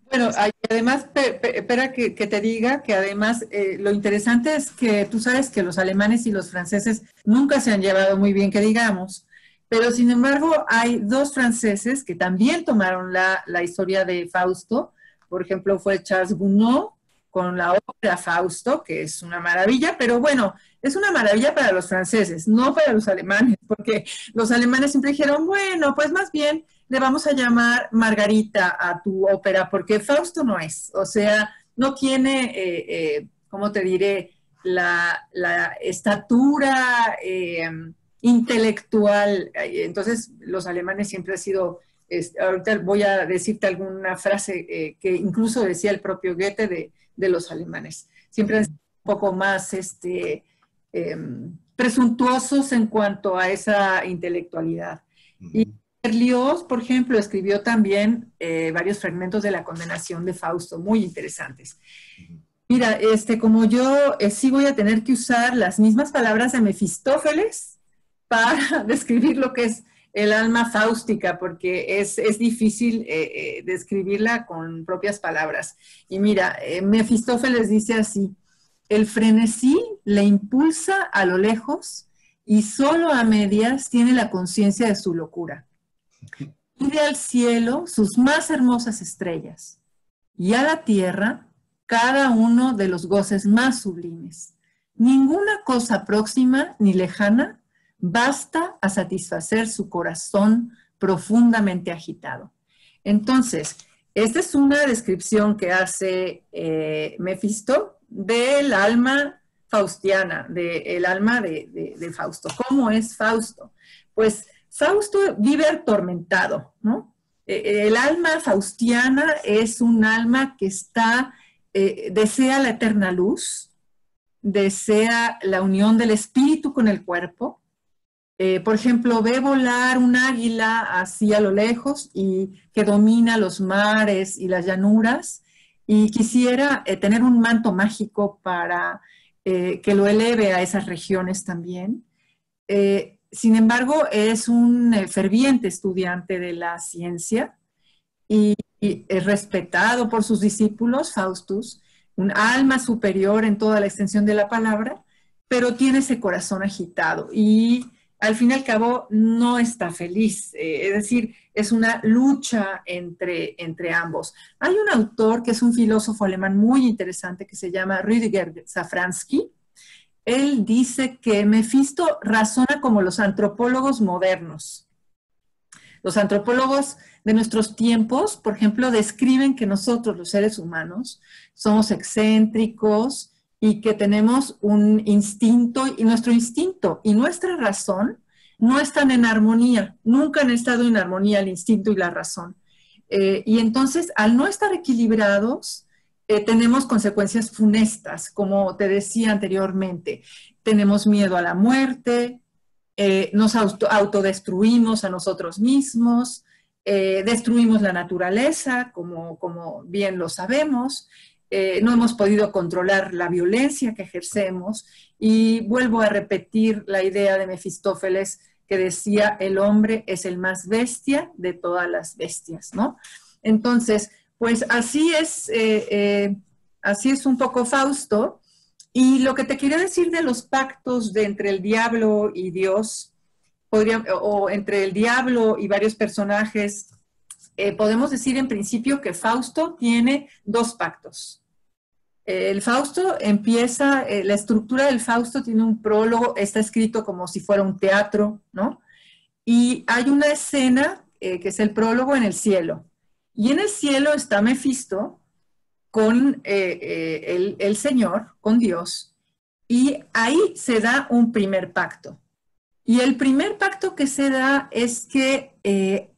Bueno, además, espera que te diga que además lo interesante es que tú sabes que los alemanes y los franceses nunca se han llevado muy bien, que digamos, pero sin embargo hay dos franceses que también tomaron la historia de Fausto. Por ejemplo, fue Charles Gounod con la ópera Fausto, que es una maravilla, pero bueno, es una maravilla para los franceses, no para los alemanes, porque los alemanes siempre dijeron, bueno, pues más bien le vamos a llamar Margarita a tu ópera, porque Fausto no es, o sea, no tiene, ¿cómo te diré?, la estatura intelectual. Entonces, los alemanes siempre han sido, ahorita voy a decirte alguna frase que incluso decía el propio Goethe de los alemanes. Siempre han sido un poco más presuntuosos en cuanto a esa intelectualidad. Y Berlioz, por ejemplo, escribió también varios fragmentos de la condenación de Fausto, muy interesantes. Mira, como yo sí voy a tener que usar las mismas palabras de Mefistófeles para describir lo que es el alma fáustica, porque es difícil describirla con propias palabras. Y mira, Mefistófeles dice así: el frenesí le impulsa a lo lejos y solo a medias tiene la conciencia de su locura. Pide al cielo sus más hermosas estrellas y a la tierra cada uno de los goces más sublimes. Ninguna cosa próxima ni lejana basta a satisfacer su corazón profundamente agitado. Entonces, esta es una descripción que hace Mefisto del alma faustiana, del alma de Fausto. ¿Cómo es Fausto? Pues Fausto vive atormentado, ¿no? El alma faustiana es un alma que desea la eterna luz, desea la unión del espíritu con el cuerpo. Por ejemplo, ve volar un águila así a lo lejos y que domina los mares y las llanuras, y quisiera tener un manto mágico para que lo eleve a esas regiones también. Sin embargo, es un ferviente estudiante de la ciencia y es respetado por sus discípulos, Faustus, un alma superior en toda la extensión de la palabra, pero tiene ese corazón agitado y al fin y al cabo no está feliz. Es decir, es una lucha entre ambos. Hay un autor que es un filósofo alemán muy interesante que se llama Rüdiger Safransky. Él dice que Mefisto razona como los antropólogos modernos. Los antropólogos de nuestros tiempos, por ejemplo, describen que nosotros, los seres humanos, somos excéntricos y que tenemos un instinto, y nuestro instinto y nuestra razón no están en armonía, nunca han estado en armonía el instinto y la razón. Y entonces, al no estar equilibrados, tenemos consecuencias funestas, como te decía anteriormente. Tenemos miedo a la muerte, nos autodestruimos a nosotros mismos, destruimos la naturaleza, como bien lo sabemos, no hemos podido controlar la violencia que ejercemos, y vuelvo a repetir la idea de Mefistófeles que decía, el hombre es el más bestia de todas las bestias, ¿no? Entonces, pues así es un poco Fausto. Y lo que te quería decir de los pactos entre el diablo y Dios, o entre el diablo y varios personajes, podemos decir en principio que Fausto tiene dos pactos. El Fausto empieza, la estructura del Fausto tiene un prólogo, está escrito como si fuera un teatro, ¿no? Y hay una escena que es el prólogo en el cielo. Y en el cielo está Mefisto con el Señor, con Dios, y ahí se da un primer pacto. Y el primer pacto que se da es que,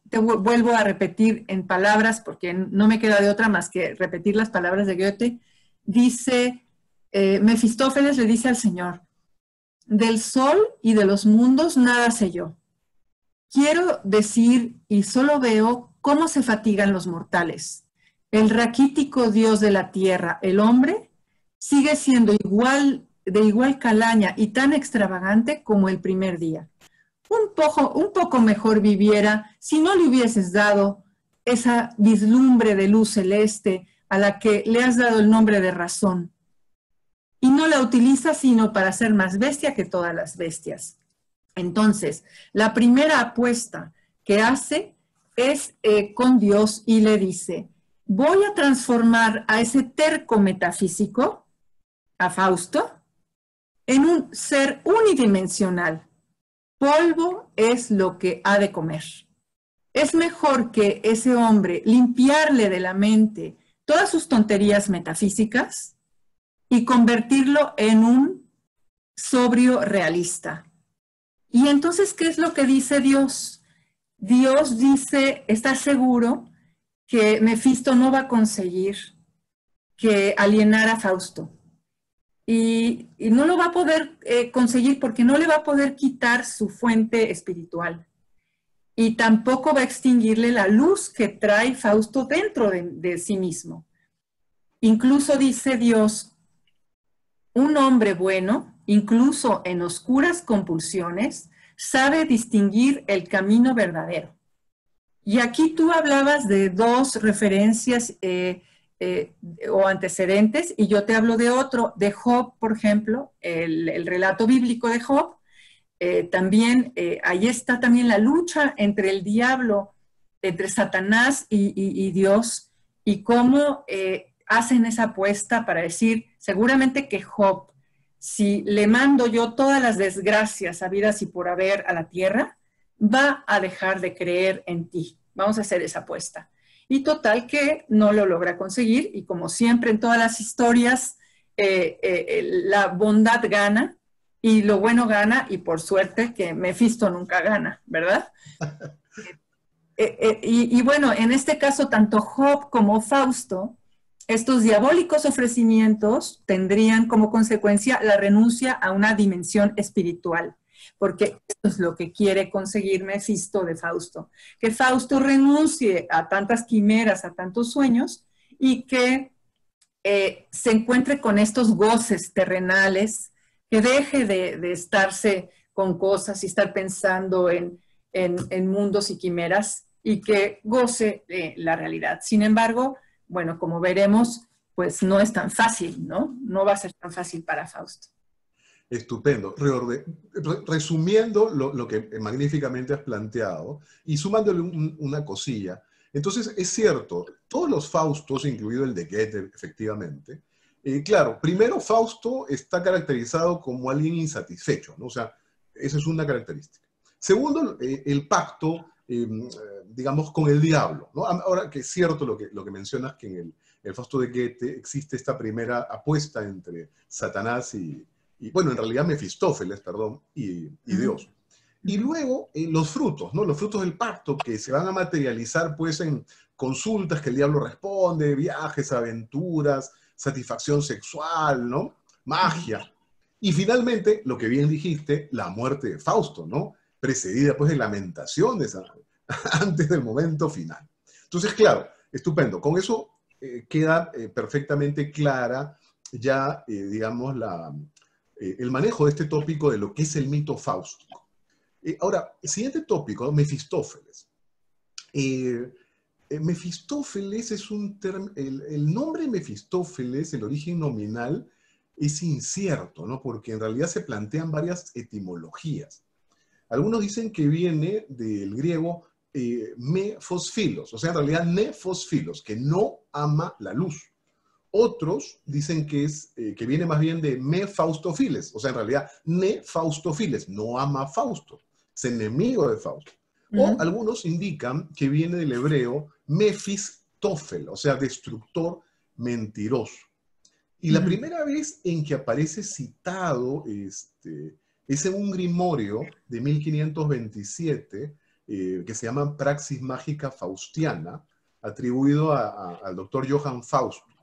te vuelvo a repetir en palabras, porque no me queda de otra más que repetir las palabras de Goethe, dice, Mefistófeles le dice al Señor, del sol y de los mundos nada sé yo. Quiero decir y solo veo cómo se fatigan los mortales. El raquítico dios de la tierra, el hombre, sigue siendo de igual calaña y tan extravagante como el primer día. Un poco mejor viviera si no le hubieses dado esa vislumbre de luz celeste a la que le has dado el nombre de razón. Y no la utiliza sino para ser más bestia que todas las bestias. Entonces, la primera apuesta que hace es con Dios y le dice, voy a transformar a ese terco metafísico, a Fausto, en un ser unidimensional. Polvo es lo que ha de comer. Es mejor que ese hombre limpiarle de la mente todas sus tonterías metafísicas y convertirlo en un sobrio realista. Y entonces, ¿qué es lo que dice Dios? Dios dice, ¿estás seguro que Mefisto no va a conseguir que alienar a Fausto? Y no lo va a poder conseguir porque no le va a poder quitar su fuente espiritual. Y tampoco va a extinguirle la luz que trae Fausto dentro de sí mismo. Incluso dice Dios, un hombre bueno, incluso en oscuras compulsiones, sabe distinguir el camino verdadero. Y aquí tú hablabas de dos referencias o antecedentes, y yo te hablo de otro, de Job, por ejemplo, el relato bíblico de Job. También ahí está también la lucha entre el diablo, entre Satanás y Dios, y cómo hacen esa apuesta para decir, seguramente que Job, si le mando yo todas las desgracias habidas y por haber a la tierra, va a dejar de creer en ti. Vamos a hacer esa apuesta. Y total que no lo logra conseguir, y como siempre en todas las historias, la bondad gana, y lo bueno gana, y por suerte que Mefisto nunca gana, ¿verdad? Y bueno, en este caso, tanto Job como Fausto, estos diabólicos ofrecimientos tendrían como consecuencia la renuncia a una dimensión espiritual, porque esto es lo que quiere conseguir Mefisto de Fausto, que Fausto renuncie a tantas quimeras, a tantos sueños, y que se encuentre con estos goces terrenales, que deje de estarse con cosas y estar pensando en mundos y quimeras, y que goce la realidad. Sin embargo, bueno, como veremos, pues no es tan fácil, ¿no? No va a ser tan fácil para Fausto. Estupendo. Resumiendo lo que magníficamente has planteado y sumándole una cosilla. Entonces, es cierto, todos los Faustos, incluido el de Goethe, efectivamente, claro, primero Fausto está caracterizado como alguien insatisfecho, ¿no? O sea, esa es una característica. Segundo, el pacto, digamos, con el diablo, ¿no? Ahora que es cierto lo que mencionas, que en el Fausto de Goethe existe esta primera apuesta entre Satanás y bueno, en realidad Mefistófeles, perdón, y Dios. Y luego los frutos, ¿no? Los frutos del pacto que se van a materializar pues en consultas que el diablo responde, viajes, aventuras, satisfacción sexual, ¿no? Magia. Y finalmente, lo que bien dijiste, la muerte de Fausto, ¿no? Precedida pues de lamentaciones antes del momento final. Entonces, claro, estupendo. Con eso queda perfectamente clara ya, digamos, el manejo de este tópico de lo que es el mito fáustico. Ahora, el siguiente tópico, Mefistófeles. Mefistófeles es un término, el nombre Mefistófeles, el origen nominal, es incierto, ¿no? Porque en realidad se plantean varias etimologías. Algunos dicen que viene del griego me-fosfilos, o sea, en realidad ne-fosfilos, que no ama la luz. Otros dicen que viene más bien de me-faustofiles, o sea, en realidad ne-faustofiles, no ama a Fausto, es enemigo de Fausto. O algunos indican que viene del hebreo Mefistófel, o sea, destructor mentiroso. Y la primera vez en que aparece citado es en un grimorio de 1527 que se llama Praxis Mágica Faustiana, atribuido al doctor Johann Faustus.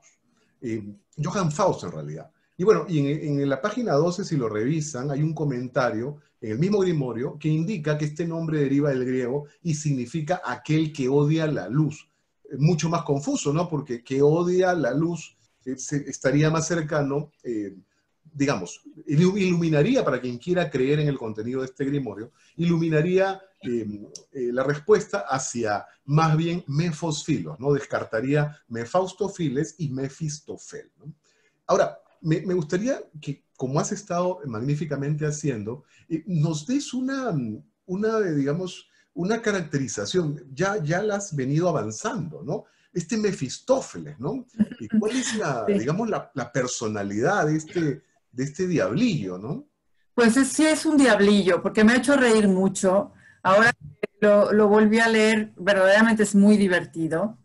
Johann Faust en realidad. Y bueno, y en la página 12, si lo revisan, hay un comentario en el mismo grimorio que indica que este nombre deriva del griego y significa aquel que odia la luz. Mucho más confuso, ¿no? Porque que odia la luz estaría más cercano, digamos, iluminaría para quien quiera creer en el contenido de este grimorio, iluminaría la respuesta hacia más bien Mefosfilos, ¿no? Descartaría Mefaustofiles y Mefistofel, ¿no? Ahora, me gustaría que, como has estado magníficamente haciendo, nos des digamos, una caracterizazación, ya la has venido avanzando, ¿no? Este Mefistófeles, ¿no? ¿Y cuál es digamos, la personalidad de este diablillo, ¿no? Pues sí es un diablillo, porque me ha hecho reír mucho. Ahora lo volví a leer, verdaderamente es muy divertido.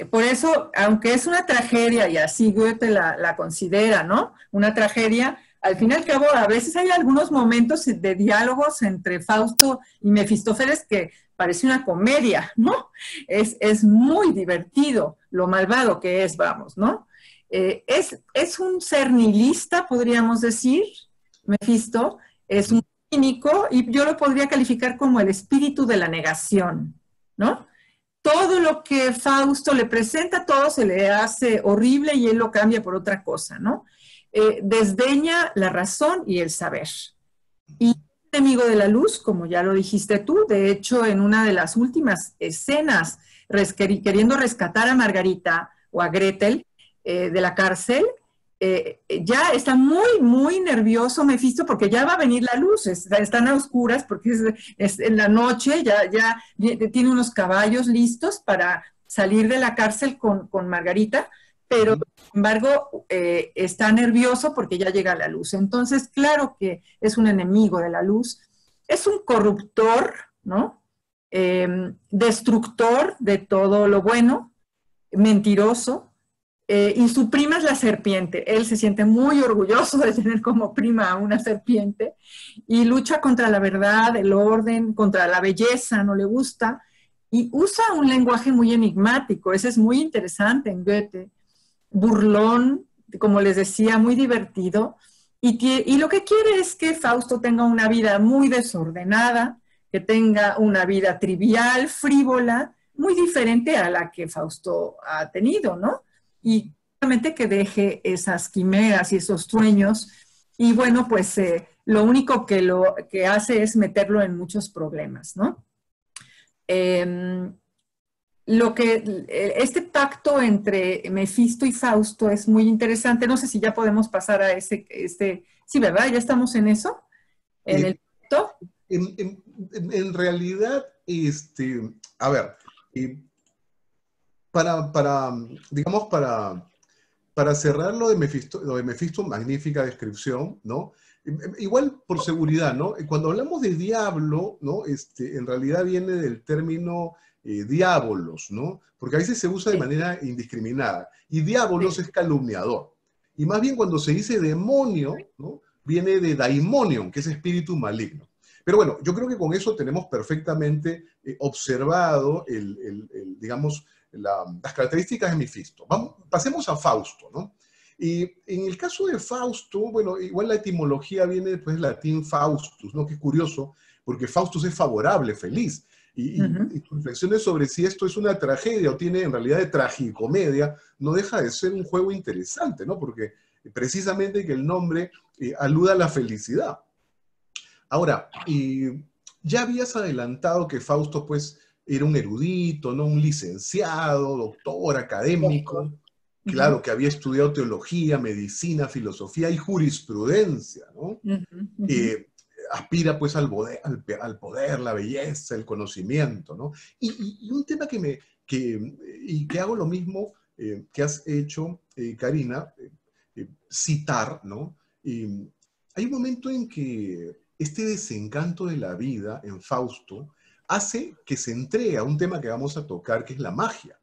Por eso, aunque es una tragedia, y así Goethe la considera, ¿no? Una tragedia, al fin y al cabo, a veces hay algunos momentos de diálogos entre Fausto y Mefistófeles que parece una comedia, ¿no? Es muy divertido lo malvado que es, vamos, ¿no? Es un ser nihilista, podríamos decir, Mefisto, es un cínico, y yo lo podría calificar como el espíritu de la negación, ¿no? Todo lo que Fausto le presenta, todo se le hace horrible y él lo cambia por otra cosa, ¿no? Desdeña la razón y el saber. Y enemigo de la luz, como ya lo dijiste tú, de hecho, en una de las últimas escenas, queriendo rescatar a Margarita o a Gretel de la cárcel, ya está muy, muy nervioso Mefisto porque ya va a venir la luz, están a oscuras porque es en la noche, ya tiene unos caballos listos para salir de la cárcel con Margarita, pero sin embargo está nervioso porque ya llega la luz. Entonces, claro que es un enemigo de la luz, es un corruptor, ¿no? Destructor de todo lo bueno, mentiroso. Y su prima es la serpiente. Él se siente muy orgulloso de tener como prima a una serpiente y lucha contra la verdad, el orden, contra la belleza, no le gusta. Y usa un lenguaje muy enigmático, ese es muy interesante en Goethe. Burlón, como les decía, muy divertido. Y lo que quiere es que Fausto tenga una vida muy desordenada, que tenga una vida trivial, frívola, muy diferente a la que Fausto ha tenido, ¿no? Y realmente que deje esas quimeras y esos sueños. Y bueno, pues lo único que hace es meterlo en muchos problemas, ¿no? Este pacto entre Mefisto y Fausto es muy interesante. No sé si ya podemos pasar a sí, ¿verdad? ¿Ya estamos en eso? ¿En el Eh, pacto? en realidad, a ver, eh, digamos, para cerrar lo de Mefisto, magnífica descripción, ¿no? Igual por seguridad, ¿no? Cuando hablamos de diablo, ¿no? En realidad viene del término diabolos, ¿no? Porque a veces se usa de Sí, manera indiscriminada. Y diabolos sí. es calumniador. Y más bien cuando se dice demonio, ¿no? Viene de daimonion, que es espíritu maligno. Pero bueno, yo creo que con eso tenemos perfectamente observado digamos, las características de Mefisto. Pasemos a Fausto, ¿no? Y en el caso de Fausto, bueno, igual la etimología viene después del latín Faustus, ¿no? Qué curioso, porque Faustus es favorable, feliz. Ujú. Y tus reflexiones sobre si esto es una tragedia o tiene en realidad de tragicomedia, no deja de ser un juego interesante, ¿no? Porque precisamente que el nombre aluda a la felicidad. Ahora, ya habías adelantado que Fausto, pues, era un erudito, ¿no? Un licenciado, doctor, Doctor. académico, Ujú, claro, que había estudiado teología, medicina, filosofía y jurisprudencia, ¿no? ujú, ujú. Eh, Aspira, pues, al poder, la belleza, el conocimiento, ¿no? Y un tema que hago lo mismo que has hecho, Karina, citar, ¿no? Hay un momento en que este desencanto de la vida en Fausto hace que se entregue a un tema que vamos a tocar, que es la magia.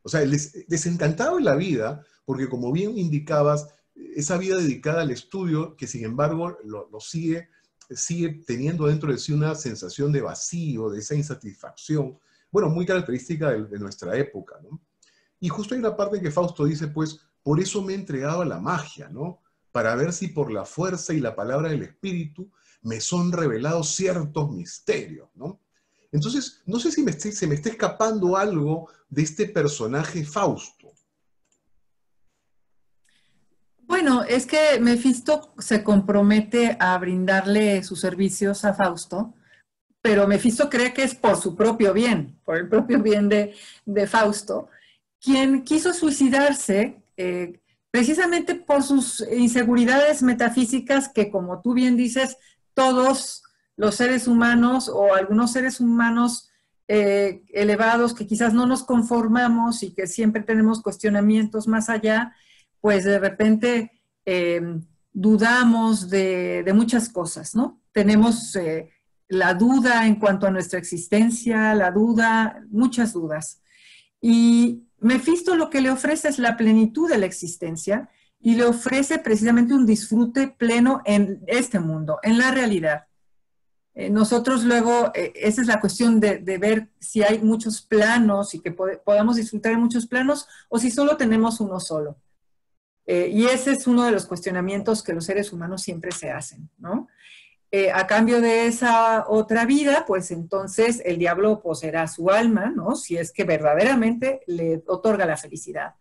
O sea, el desencantado de la vida, porque como bien indicabas, esa vida dedicada al estudio, que sin embargo lo sigue teniendo dentro de sí una sensación de vacío, de esa insatisfacción, bueno, muy característica de nuestra época, ¿no? Y justo hay una parte en que Fausto dice, pues, por eso me he entregado a la magia, ¿no? Para ver si por la fuerza y la palabra del Espíritu me son revelados ciertos misterios, ¿no? Entonces, no sé si se me está escapando algo de este personaje Fausto. Bueno, es que Mefisto se compromete a brindarle sus servicios a Fausto, pero Mefisto cree que es por su propio bien, por el propio bien de Fausto, quien quiso suicidarse precisamente por sus inseguridades metafísicas que, como tú bien dices, todos los seres humanos o algunos seres humanos elevados que quizás no nos conformamos y que siempre tenemos cuestionamientos más allá, pues de repente dudamos de muchas cosas, ¿no? Tenemos la duda en cuanto a nuestra existencia, la duda, muchas dudas. Y Mefisto lo que le ofrece es la plenitud de la existencia y le ofrece precisamente un disfrute pleno en este mundo, en la realidad. Nosotros luego, esa es la cuestión de ver si hay muchos planos y que podamos disfrutar en muchos planos o si solo tenemos uno solo. Y ese es uno de los cuestionamientos que los seres humanos siempre se hacen, ¿no? A cambio de esa otra vida, pues entonces el diablo poseerá su alma, ¿no? Si es que verdaderamente le otorga la felicidad.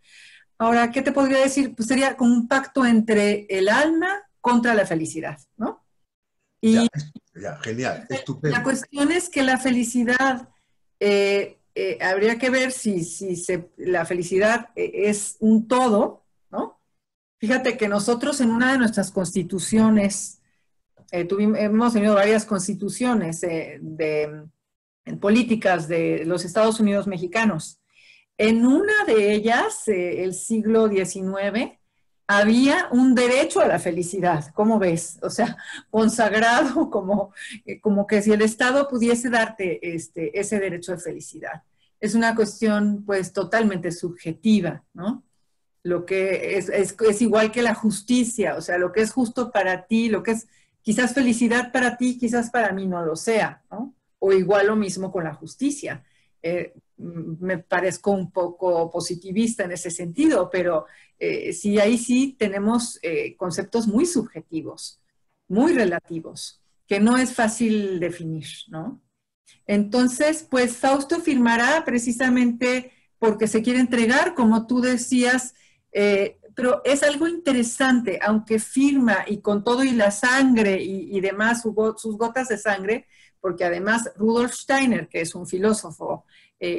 Ahora, ¿qué te podría decir? Pues sería como un pacto entre el alma contra la felicidad, ¿no? Y Ya, ya, genial, la estupendo. cuestión es que la felicidad, habría que ver si la felicidad es un todo, ¿no? Fíjate que nosotros en una de nuestras constituciones, hemos tenido varias constituciones políticas de los Estados Unidos mexicanos. En una de ellas, el siglo XIX, había un derecho a la felicidad, ¿cómo ves? O sea, consagrado como que si el Estado pudiese darte ese derecho de felicidad. Es una cuestión pues totalmente subjetiva, ¿no? Lo que es igual que la justicia, o sea, lo que es justo para ti, lo que es quizás felicidad para ti, quizás para mí no lo sea, ¿no? O igual lo mismo con la justicia. Me parezco un poco positivista en ese sentido, pero sí, ahí sí tenemos conceptos muy subjetivos, muy relativos, que no es fácil definir, ¿no? Entonces, pues Fausto firmará precisamente porque se quiere entregar, como tú decías, pero es algo interesante, aunque firma y con todo y la sangre y demás, sus gotas de sangre, porque además Rudolf Steiner, que es un filósofo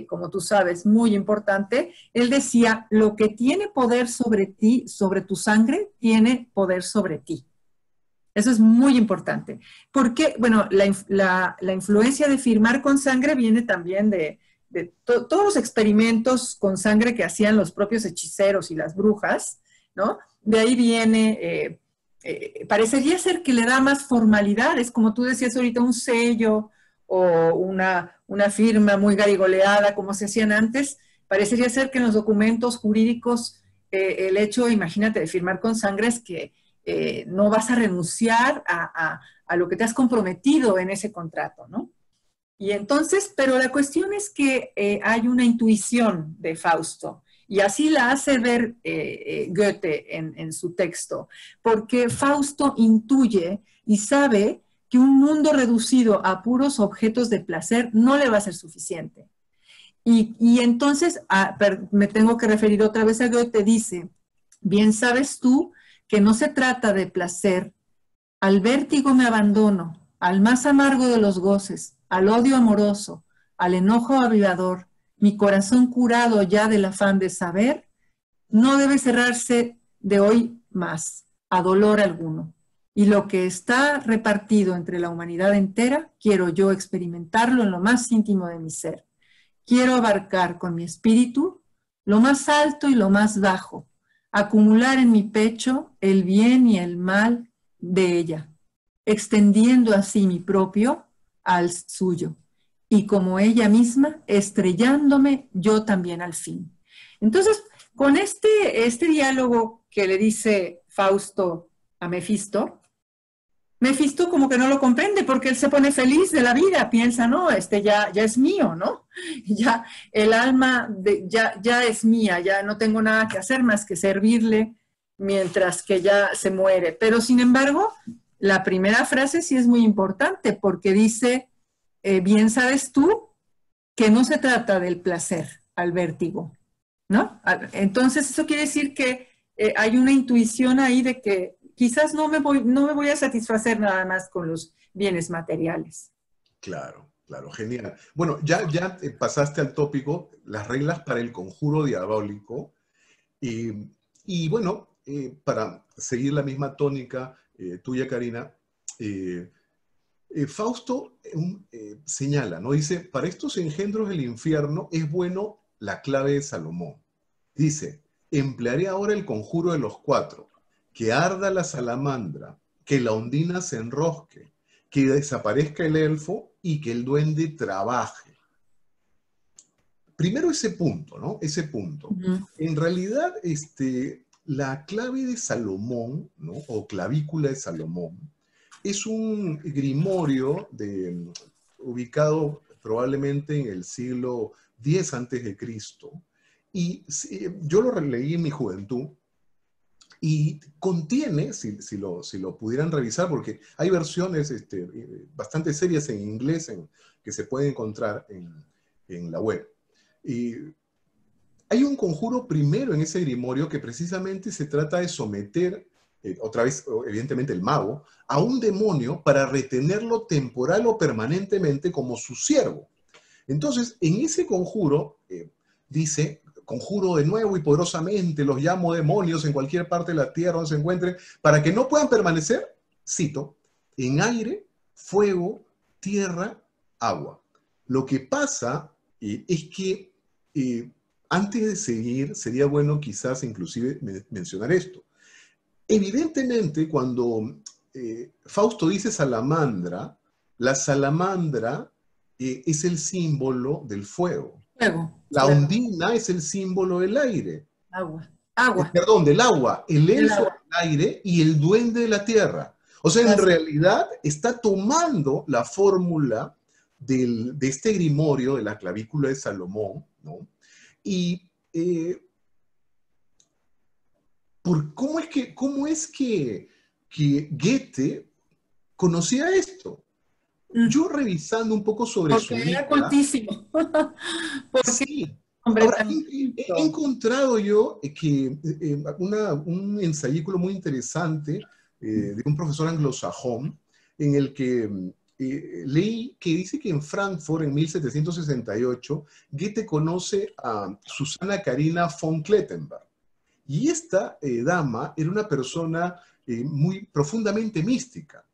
como tú sabes, muy importante, él decía, lo que tiene poder sobre ti, sobre tu sangre, tiene poder sobre ti. Eso es muy importante. Porque, bueno, la influencia de firmar con sangre viene también de todos los experimentos con sangre que hacían los propios hechiceros y las brujas, ¿no? De ahí viene, parecería ser que le da más formalidad, es como tú decías ahorita, un sello o una firma muy garigoleada, como se hacían antes. Parecería ser que en los documentos jurídicos, el hecho, imagínate, de firmar con sangre es que no vas a renunciar a lo que te has comprometido en ese contrato, ¿no? Y entonces, pero la cuestión es que hay una intuición de Fausto, y así la hace ver Goethe en su texto, porque Fausto intuye y sabe que un mundo reducido a puros objetos de placer no le va a ser suficiente. Y entonces, me tengo que referir otra vez a Goethe, dice, bien sabes tú que no se trata de placer, al vértigo me abandono, al más amargo de los goces, al odio amoroso, al enojo avivador, mi corazón curado ya del afán de saber, no debe cerrarse de hoy más, a dolor alguno. Y lo que está repartido entre la humanidad entera, quiero yo experimentarlo en lo más íntimo de mi ser. Quiero abarcar con mi espíritu lo más alto y lo más bajo, acumular en mi pecho el bien y el mal de ella, extendiendo así mi propio al suyo, y como ella misma, estrellándome yo también al fin. Entonces, con este diálogo que le dice Fausto a Mefisto, Mefisto como que no lo comprende porque él se pone feliz de la vida, piensa, no, ya es mío, ¿no? Ya el alma ya es mía, ya no tengo nada que hacer más que servirle mientras que ya se muere. Pero sin embargo, la primera frase sí es muy importante porque dice, bien sabes tú que no se trata del placer al vértigo, ¿no? Entonces eso quiere decir que hay una intuición ahí de que quizás no me voy a satisfacer nada más con los bienes materiales. Claro, claro, genial. Bueno, ya pasaste al tópico, las reglas para el conjuro diabólico. Y bueno, para seguir la misma tónica tuya, Karina, Fausto señala, ¿no? Dice, para estos engendros del infierno es bueno la clave de Salomón. Dice, emplearé ahora el conjuro de los cuatro, que arda la salamandra, que la ondina se enrosque, que desaparezca el elfo y que el duende trabaje. Primero ese punto, ¿no? Ese punto. En realidad, la clave de Salomón, ¿no? O clavícula de Salomón, es un grimorio ubicado probablemente en el siglo X antes de Cristo. Y yo lo leí en mi juventud y contiene, si lo pudieran revisar, porque hay versiones bastante serias en inglés que se pueden encontrar en la web. Y hay un conjuro primero en ese grimorio que precisamente se trata de someter, otra vez, evidentemente el mago, a un demonio para retenerlo temporal o permanentemente como su siervo. Entonces, en ese conjuro, dice, conjuro de nuevo y poderosamente, los llamo demonios en cualquier parte de la tierra donde se encuentren, para que no puedan permanecer, cito, en aire, fuego, tierra, agua. Lo que pasa es que antes de seguir, sería bueno quizás inclusive mencionar esto. Evidentemente, cuando Fausto dice salamandra, la salamandra es el símbolo del fuego. La ondina es el símbolo del aire. Agua. Perdón, del agua. El elfo del aire y el duende de la tierra. O sea, en realidad está tomando la fórmula de este grimorio de la clavícula de Salomón, ¿no? Y ¿cómo es que Goethe conocía esto? Yo revisando un poco sobre su vida. Era cultísimo. Sí. Ahora, he encontrado yo que un ensayículo muy interesante de un profesor anglosajón en el que leí que dice que en Frankfurt, en 1768, Goethe conoce a Susana Carina von Klettenberg. Y esta dama era una persona muy profundamente mística.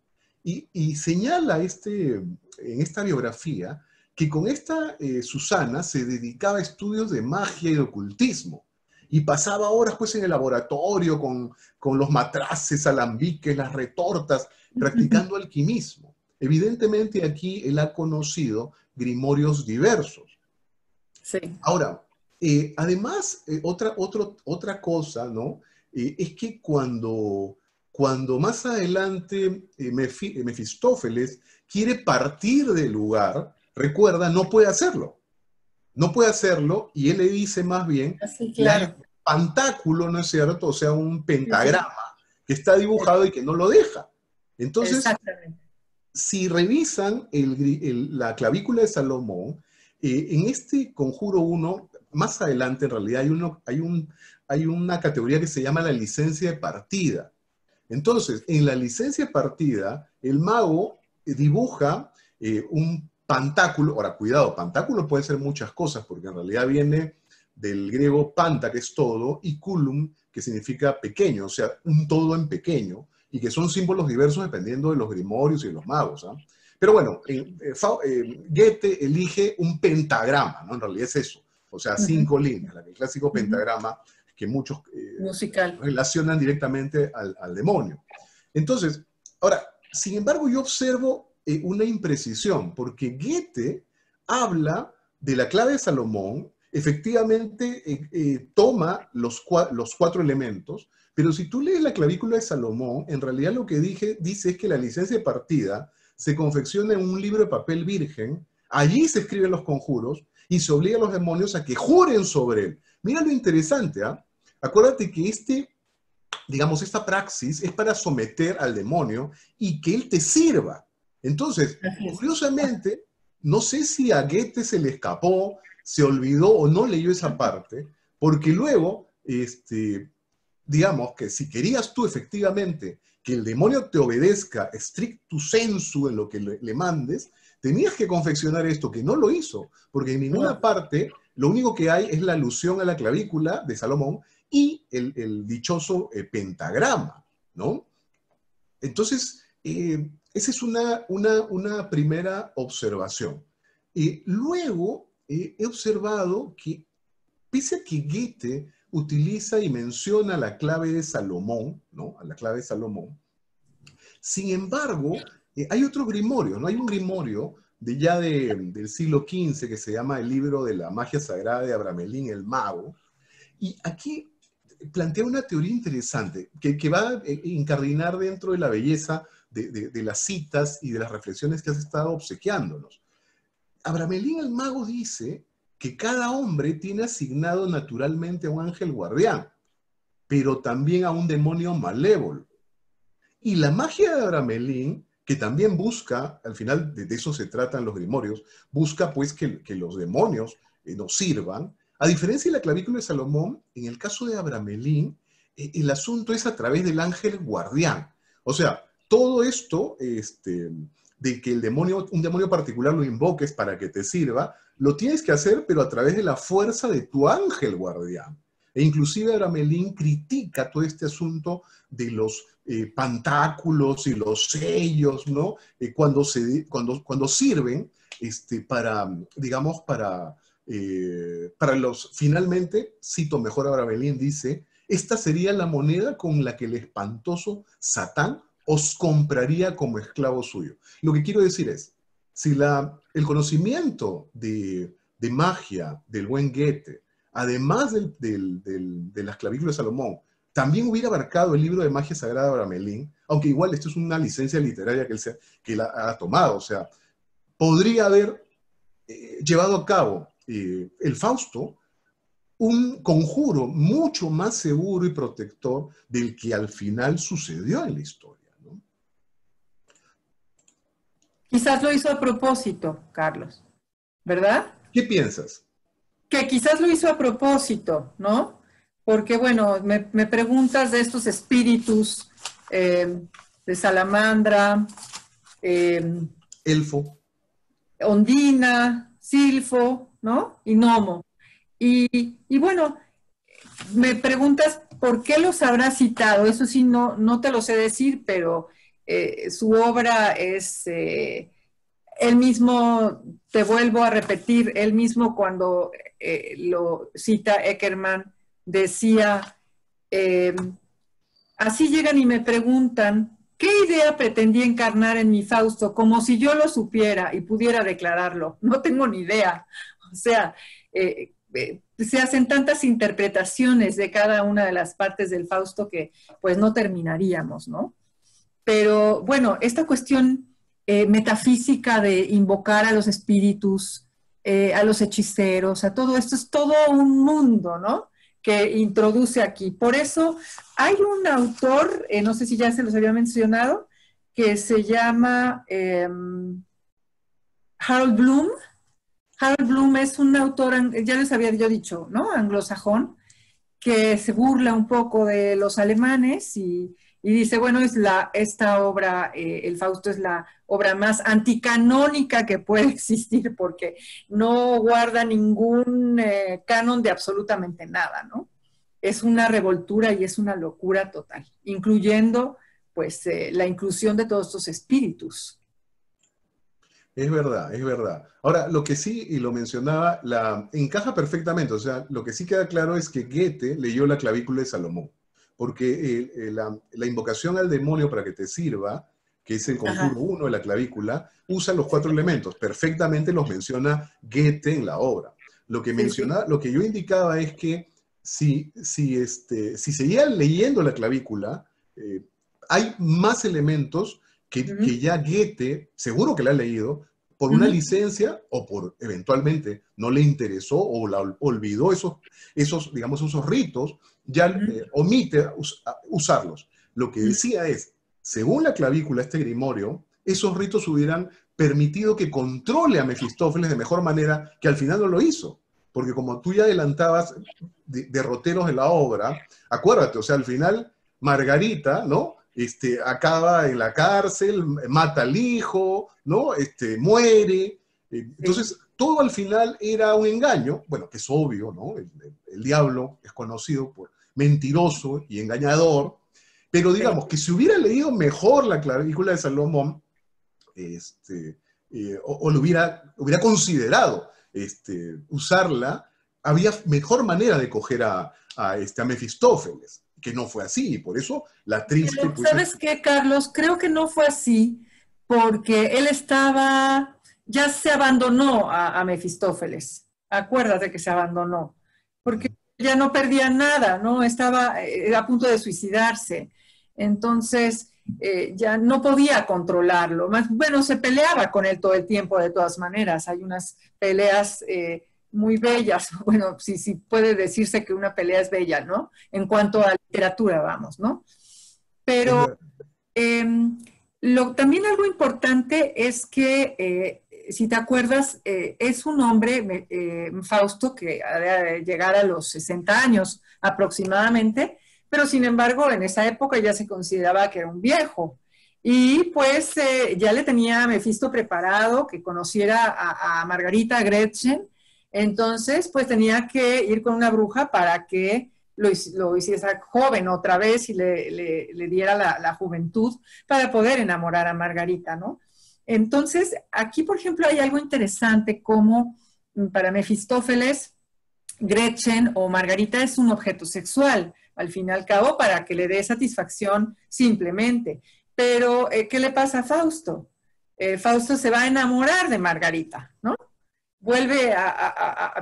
Y señala en esta biografía que con esta Susana se dedicaba a estudios de magia y de ocultismo. Y pasaba horas pues en el laboratorio con los matraces, alambiques, las retortas, practicando alquimismo. Evidentemente aquí él ha conocido grimorios diversos. Sí. Ahora, además, otra cosa, ¿no? Es que cuando más adelante Mefistófeles quiere partir del lugar, recuerda, no puede hacerlo. No puede hacerlo y él le dice más bien Así, que hay claro. un pantáculo, ¿no es cierto? O sea, un pentagrama que está dibujado y que no lo deja. Entonces, exactamente. si revisan la clavícula de Salomón, en este conjuro 1, más adelante en realidad hay una categoría que se llama la licencia de partida. Entonces, en la licencia de partida, el mago dibuja un pantáculo. Ahora, cuidado, pantáculo puede ser muchas cosas, porque en realidad viene del griego panta, que es todo, y culum, que significa pequeño, o sea, un todo en pequeño, y que son símbolos diversos dependiendo de los grimorios y de los magos. ¿Ah? Pero bueno, Goethe elige un pentagrama, ¿no? En realidad es eso, o sea, 5 líneas, el clásico pentagrama que muchos musical relacionan directamente al demonio. Entonces, ahora, sin embargo, yo observo una imprecisión, porque Goethe habla de la clave de Salomón, efectivamente toma los 4 elementos, pero si tú lees la clavícula de Salomón, en realidad lo que dice es que la licencia de partida se confecciona en un libro de papel virgen, allí se escriben los conjuros y se obliga a los demonios a que juren sobre él. Mira lo interesante, ¿ah? Acuérdate que esta praxis es para someter al demonio y que él te sirva. Entonces, curiosamente, no sé si a Goethe se le escapó, se olvidó o no leyó esa parte, porque luego, digamos que si querías tú efectivamente que el demonio te obedezca stricto sensu en lo que le mandes, tenías que confeccionar esto, que no lo hizo, porque en ninguna parte lo único que hay es la alusión a la clavícula de Salomón y el dichoso pentagrama, ¿no? Entonces, esa es una primera observación. Luego, he observado que, pese a que Goethe utiliza y menciona la clave de Salomón, ¿no? A la clave de Salomón, sin embargo, hay otro grimorio, ¿no? Hay un grimorio del siglo XV que se llama el libro de la magia sagrada de Abramelín el mago, y aquí plantea una teoría interesante que va a incardinar dentro de la belleza de las citas y de las reflexiones que has estado obsequiándonos. Abramelín el mago dice que cada hombre tiene asignado naturalmente a un ángel guardián, pero también a un demonio malévolo. Y la magia de Abramelín, que también busca, al final de eso se tratan los grimorios, busca pues que los demonios nos sirvan. A diferencia de la clavícula de Salomón, en el caso de Abramelín, el asunto es a través del ángel guardián. O sea, todo esto, de que un demonio particular lo invoques para que te sirva, lo tienes que hacer, pero a través de la fuerza de tu ángel guardián. E inclusive Abramelín critica todo este asunto de los pantáculos y los sellos, ¿no? Cuando sirven finalmente, cito mejor a Abramelín, dice, esta sería la moneda con la que el espantoso Satán os compraría como esclavo suyo. Lo que quiero decir es, si el conocimiento de magia del buen Goethe, además de las clavículas de Salomón, también hubiera abarcado el libro de magia sagrada de Abramelín, aunque igual esto es una licencia literaria que él ha tomado, o sea, podría haber llevado a cabo el Fausto un conjuro mucho más seguro y protector del que al final sucedió en la historia, ¿no? Quizás lo hizo a propósito, Carlos, ¿verdad? ¿Qué piensas? Que quizás lo hizo a propósito, ¿no? Porque, bueno, me preguntas de estos espíritus de salamandra, Elfo. Ondina, Silfo, ¿no? Y Nomo. Y bueno, me preguntas por qué los habrá citado. Eso sí, no te lo sé decir, pero su obra es, él mismo, te vuelvo a repetir, él mismo cuando lo cita Eckermann, decía, eh, así llegan y me preguntan, ¿qué idea pretendía encarnar en mi Fausto? Como si yo lo supiera y pudiera declararlo. No tengo ni idea. O sea, se hacen tantas interpretaciones de cada una de las partes del Fausto que pues no terminaríamos, ¿no? Pero bueno, esta cuestión metafísica de invocar a los espíritus, a los hechiceros, a todo esto, es todo un mundo, ¿no? Que introduce aquí. Por eso hay un autor, no sé si ya se los había mencionado, que se llama Harold Bloom. Harold Bloom es un autor, ya les había yo dicho, ¿no? Anglosajón, que se burla un poco de los alemanes y dice, bueno, esta obra, el Fausto es la obra más anticanónica que puede existir porque no guarda ningún canon de absolutamente nada, ¿no? Es una revoltura y es una locura total, incluyendo pues la inclusión de todos estos espíritus. Es verdad, es verdad. Ahora, lo que sí, y lo mencionaba, encaja perfectamente. O sea, lo que sí queda claro es que Goethe leyó la clavícula de Salomón, porque la invocación al demonio para que te sirva, que es el conjuro 1 de la clavícula, usa los 4 elementos. Perfectamente los menciona Goethe en la obra. Lo que lo que yo indicaba es que si seguían leyendo la clavícula, hay más elementos que ya Goethe, seguro que la ha leído, por una licencia o por eventualmente no le interesó o la olvidó digamos, esos ritos, ya omite usarlos. Lo que decía es, según la clavícula, este grimorio, esos ritos hubieran permitido que controle a Mefistófeles de mejor manera, que al final no lo hizo. Porque como tú ya adelantabas derroteros de la obra, acuérdate, o sea, al final Margarita, ¿no? Acaba en la cárcel, mata al hijo, ¿no? Muere. Entonces, todo al final era un engaño, bueno, que es obvio, ¿no? El diablo es conocido por mentiroso y engañador, pero digamos que si hubiera leído mejor la clavícula de Salomón, o lo hubiera considerado usarla, había mejor manera de coger a Mefistófeles, que no fue así, y por eso la triste... Pero, ¿sabes qué, Carlos? Creo que no fue así, porque él ya se abandonó a Mefistófeles. Acuérdate que se abandonó, porque ya no perdía nada, ¿no? Estaba a punto de suicidarse. Entonces, ya no podía controlarlo. Más, bueno, se peleaba con él todo el tiempo, de todas maneras. Hay unas peleas muy bellas. Bueno, sí puede decirse que una pelea es bella, ¿no? En cuanto a literatura, vamos, ¿no? Pero también algo importante es que, si te acuerdas, es un hombre, Fausto, que ha de llegar a los 60 años aproximadamente, pero sin embargo en esa época ya se consideraba que era un viejo. Y pues ya le tenía a Mefisto preparado que conociera a Margarita Gretchen, entonces pues tenía que ir con una bruja para que lo hiciera joven otra vez y le diera la juventud para poder enamorar a Margarita, ¿no? Entonces, aquí, por ejemplo, hay algo interesante como para Mefistófeles, Gretchen o Margarita es un objeto sexual, al fin y al cabo, para que le dé satisfacción simplemente. Pero, ¿qué le pasa a Fausto? Fausto se va a enamorar de Margarita, ¿no? Vuelve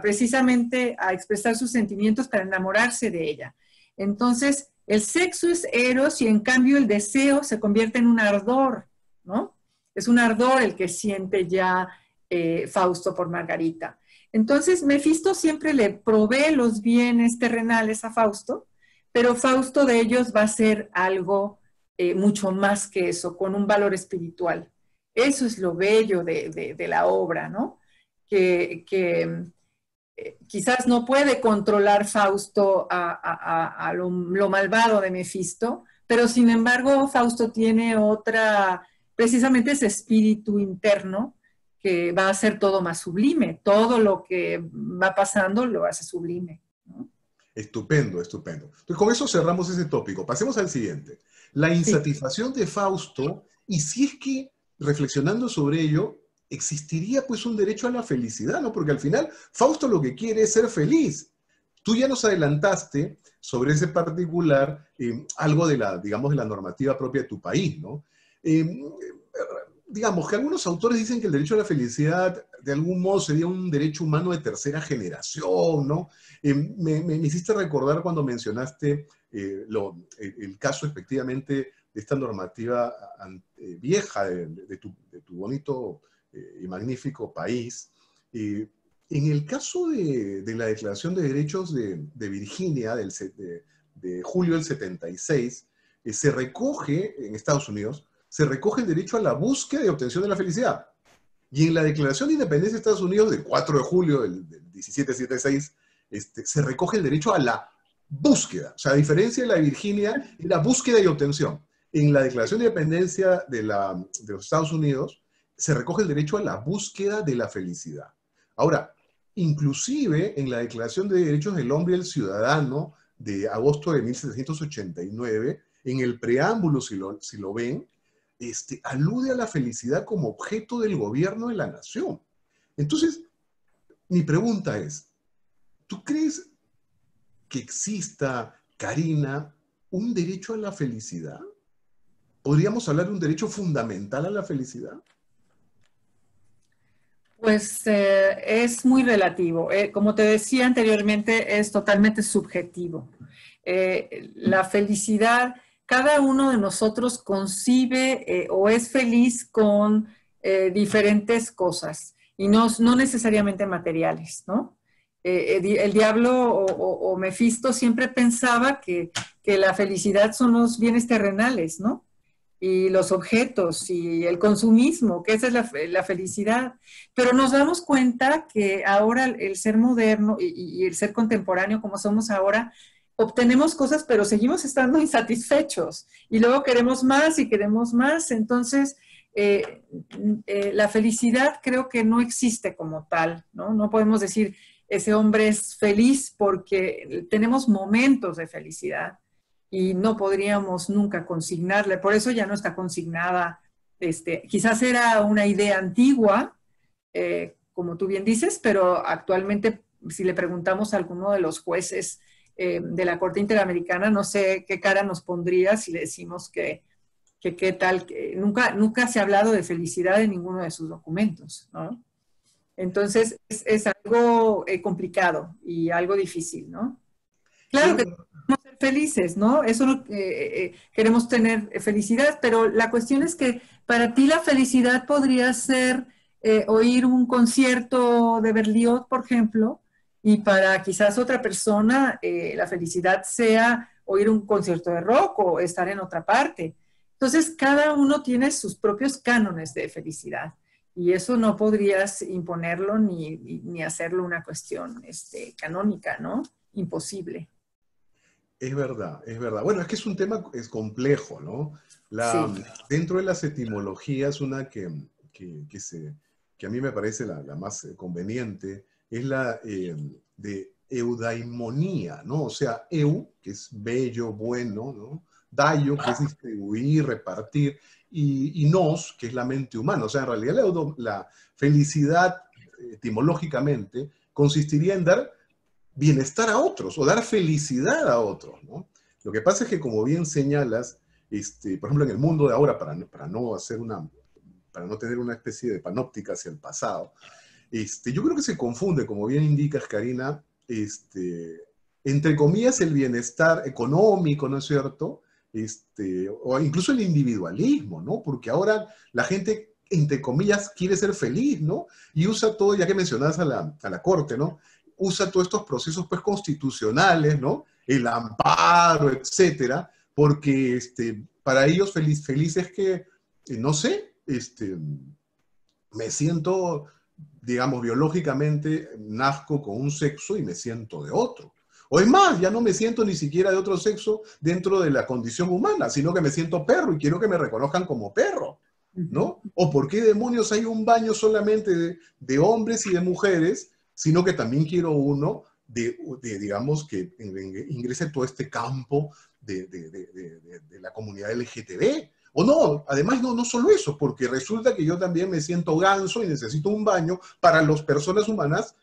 precisamente a expresar sus sentimientos para enamorarse de ella. Entonces, el sexo es eros y en cambio el deseo se convierte en un ardor, ¿no? Es un ardor el que siente ya Fausto por Margarita. Entonces, Mefisto siempre le provee los bienes terrenales a Fausto, pero Fausto de ellos va a ser algo mucho más que eso, con un valor espiritual. Eso es lo bello de la obra, ¿no? Que quizás no puede controlar Fausto a lo malvado de Mefisto, pero sin embargo Fausto tiene otra precisamente ese espíritu interno que va a hacer todo más sublime. Todo lo que va pasando lo hace sublime, ¿no? Estupendo, estupendo. Entonces, con eso cerramos ese tópico. Pasemos al siguiente. La Sí. insatisfacción de Fausto, y si es que, reflexionando sobre ello, existiría pues un derecho a la felicidad, ¿no? Porque al final, Fausto lo que quiere es ser feliz. Tú ya nos adelantaste sobre ese particular, algo de la, digamos, de la normativa propia de tu país, ¿no? Eh, digamos que algunos autores dicen que el derecho a la felicidad de algún modo sería un derecho humano de tercera generación, ¿no? Me hiciste recordar cuando mencionaste el caso efectivamente de esta normativa vieja de tu bonito y magnífico país. En el caso de la Declaración de Derechos de Virginia de julio del 76, se recoge en Estados Unidos, se recoge el derecho a la búsqueda y obtención de la felicidad. Y en la Declaración de Independencia de Estados Unidos del 4 de julio del 1776, se recoge el derecho a la búsqueda. O sea, a diferencia de la de Virginia, es la búsqueda y obtención. En la Declaración de Independencia de los Estados Unidos, se recoge el derecho a la búsqueda de la felicidad. Ahora, inclusive en la Declaración de Derechos del Hombre y el Ciudadano de agosto de 1789, en el preámbulo, si lo ven, alude a la felicidad como objeto del gobierno de la nación. Entonces, mi pregunta es, ¿tú crees que exista, Karina, un derecho a la felicidad? ¿Podríamos hablar de un derecho fundamental a la felicidad? Pues es muy relativo. Como te decía anteriormente, es totalmente subjetivo. La felicidad, cada uno de nosotros concibe o es feliz con diferentes cosas y no necesariamente materiales, ¿no? El diablo o Mefisto siempre pensaba que la felicidad son los bienes terrenales, ¿no? Y los objetos y el consumismo, que esa es la felicidad. Pero nos damos cuenta que ahora el ser moderno y el ser contemporáneo como somos ahora, obtenemos cosas, pero seguimos estando insatisfechos. Y luego queremos más y queremos más. Entonces, la felicidad creo que no existe como tal, ¿no? No podemos decir, ese hombre es feliz porque tenemos momentos de felicidad y no podríamos nunca consignarle. Por eso ya no está consignada. Quizás era una idea antigua, como tú bien dices, pero actualmente, si le preguntamos a alguno de los jueces de la Corte Interamericana, no sé qué cara nos pondría si le decimos que qué tal, que nunca se ha hablado de felicidad en ninguno de sus documentos, ¿no? Entonces, es algo complicado y algo difícil, ¿no? Claro que Claro. queremos ser felices, ¿no? Eso queremos tener felicidad, pero la cuestión es que para ti la felicidad podría ser oír un concierto de Berlioz, por ejemplo, y para quizás otra persona la felicidad sea oír un concierto de rock o estar en otra parte. Entonces, cada uno tiene sus propios cánones de felicidad y eso no podrías imponerlo ni hacerlo una cuestión canónica, ¿no? Imposible. Es verdad, es verdad. Bueno, es que es un tema es complejo, ¿no? Sí. Dentro de las etimologías, una que a mí me parece la más conveniente es la de eudaimonía, ¿no? O sea, eu, que es bello, bueno, ¿no? Daio, que es distribuir, repartir, y nos, que es la mente humana. O sea, en realidad la felicidad, etimológicamente, consistiría en dar bienestar a otros o dar felicidad a otros, ¿no? Lo que pasa es que, como bien señalas, por ejemplo, en el mundo de ahora, para no tener una especie de panóptica hacia el pasado, yo creo que se confunde, como bien indicas, Karina, entre comillas, el bienestar económico, ¿no es cierto? O incluso el individualismo, ¿no? Porque ahora la gente, entre comillas, quiere ser feliz, ¿no? Y usa todo, ya que mencionabas a la corte, ¿no? Usa todos estos procesos pues, constitucionales, ¿no? El amparo, etcétera, porque para ellos feliz es que, no sé, me siento, digamos, biológicamente nazco con un sexo y me siento de otro. O es más, ya no me siento ni siquiera de otro sexo dentro de la condición humana, sino que me siento perro y quiero que me reconozcan como perro. ¿no? O por qué demonios hay un baño solamente de hombres y de mujeres, sino que también quiero uno digamos, que ingrese todo este campo de la comunidad LGTB. O no, además no solo eso, porque resulta que yo también me siento ganso y necesito un baño para las personas humanas,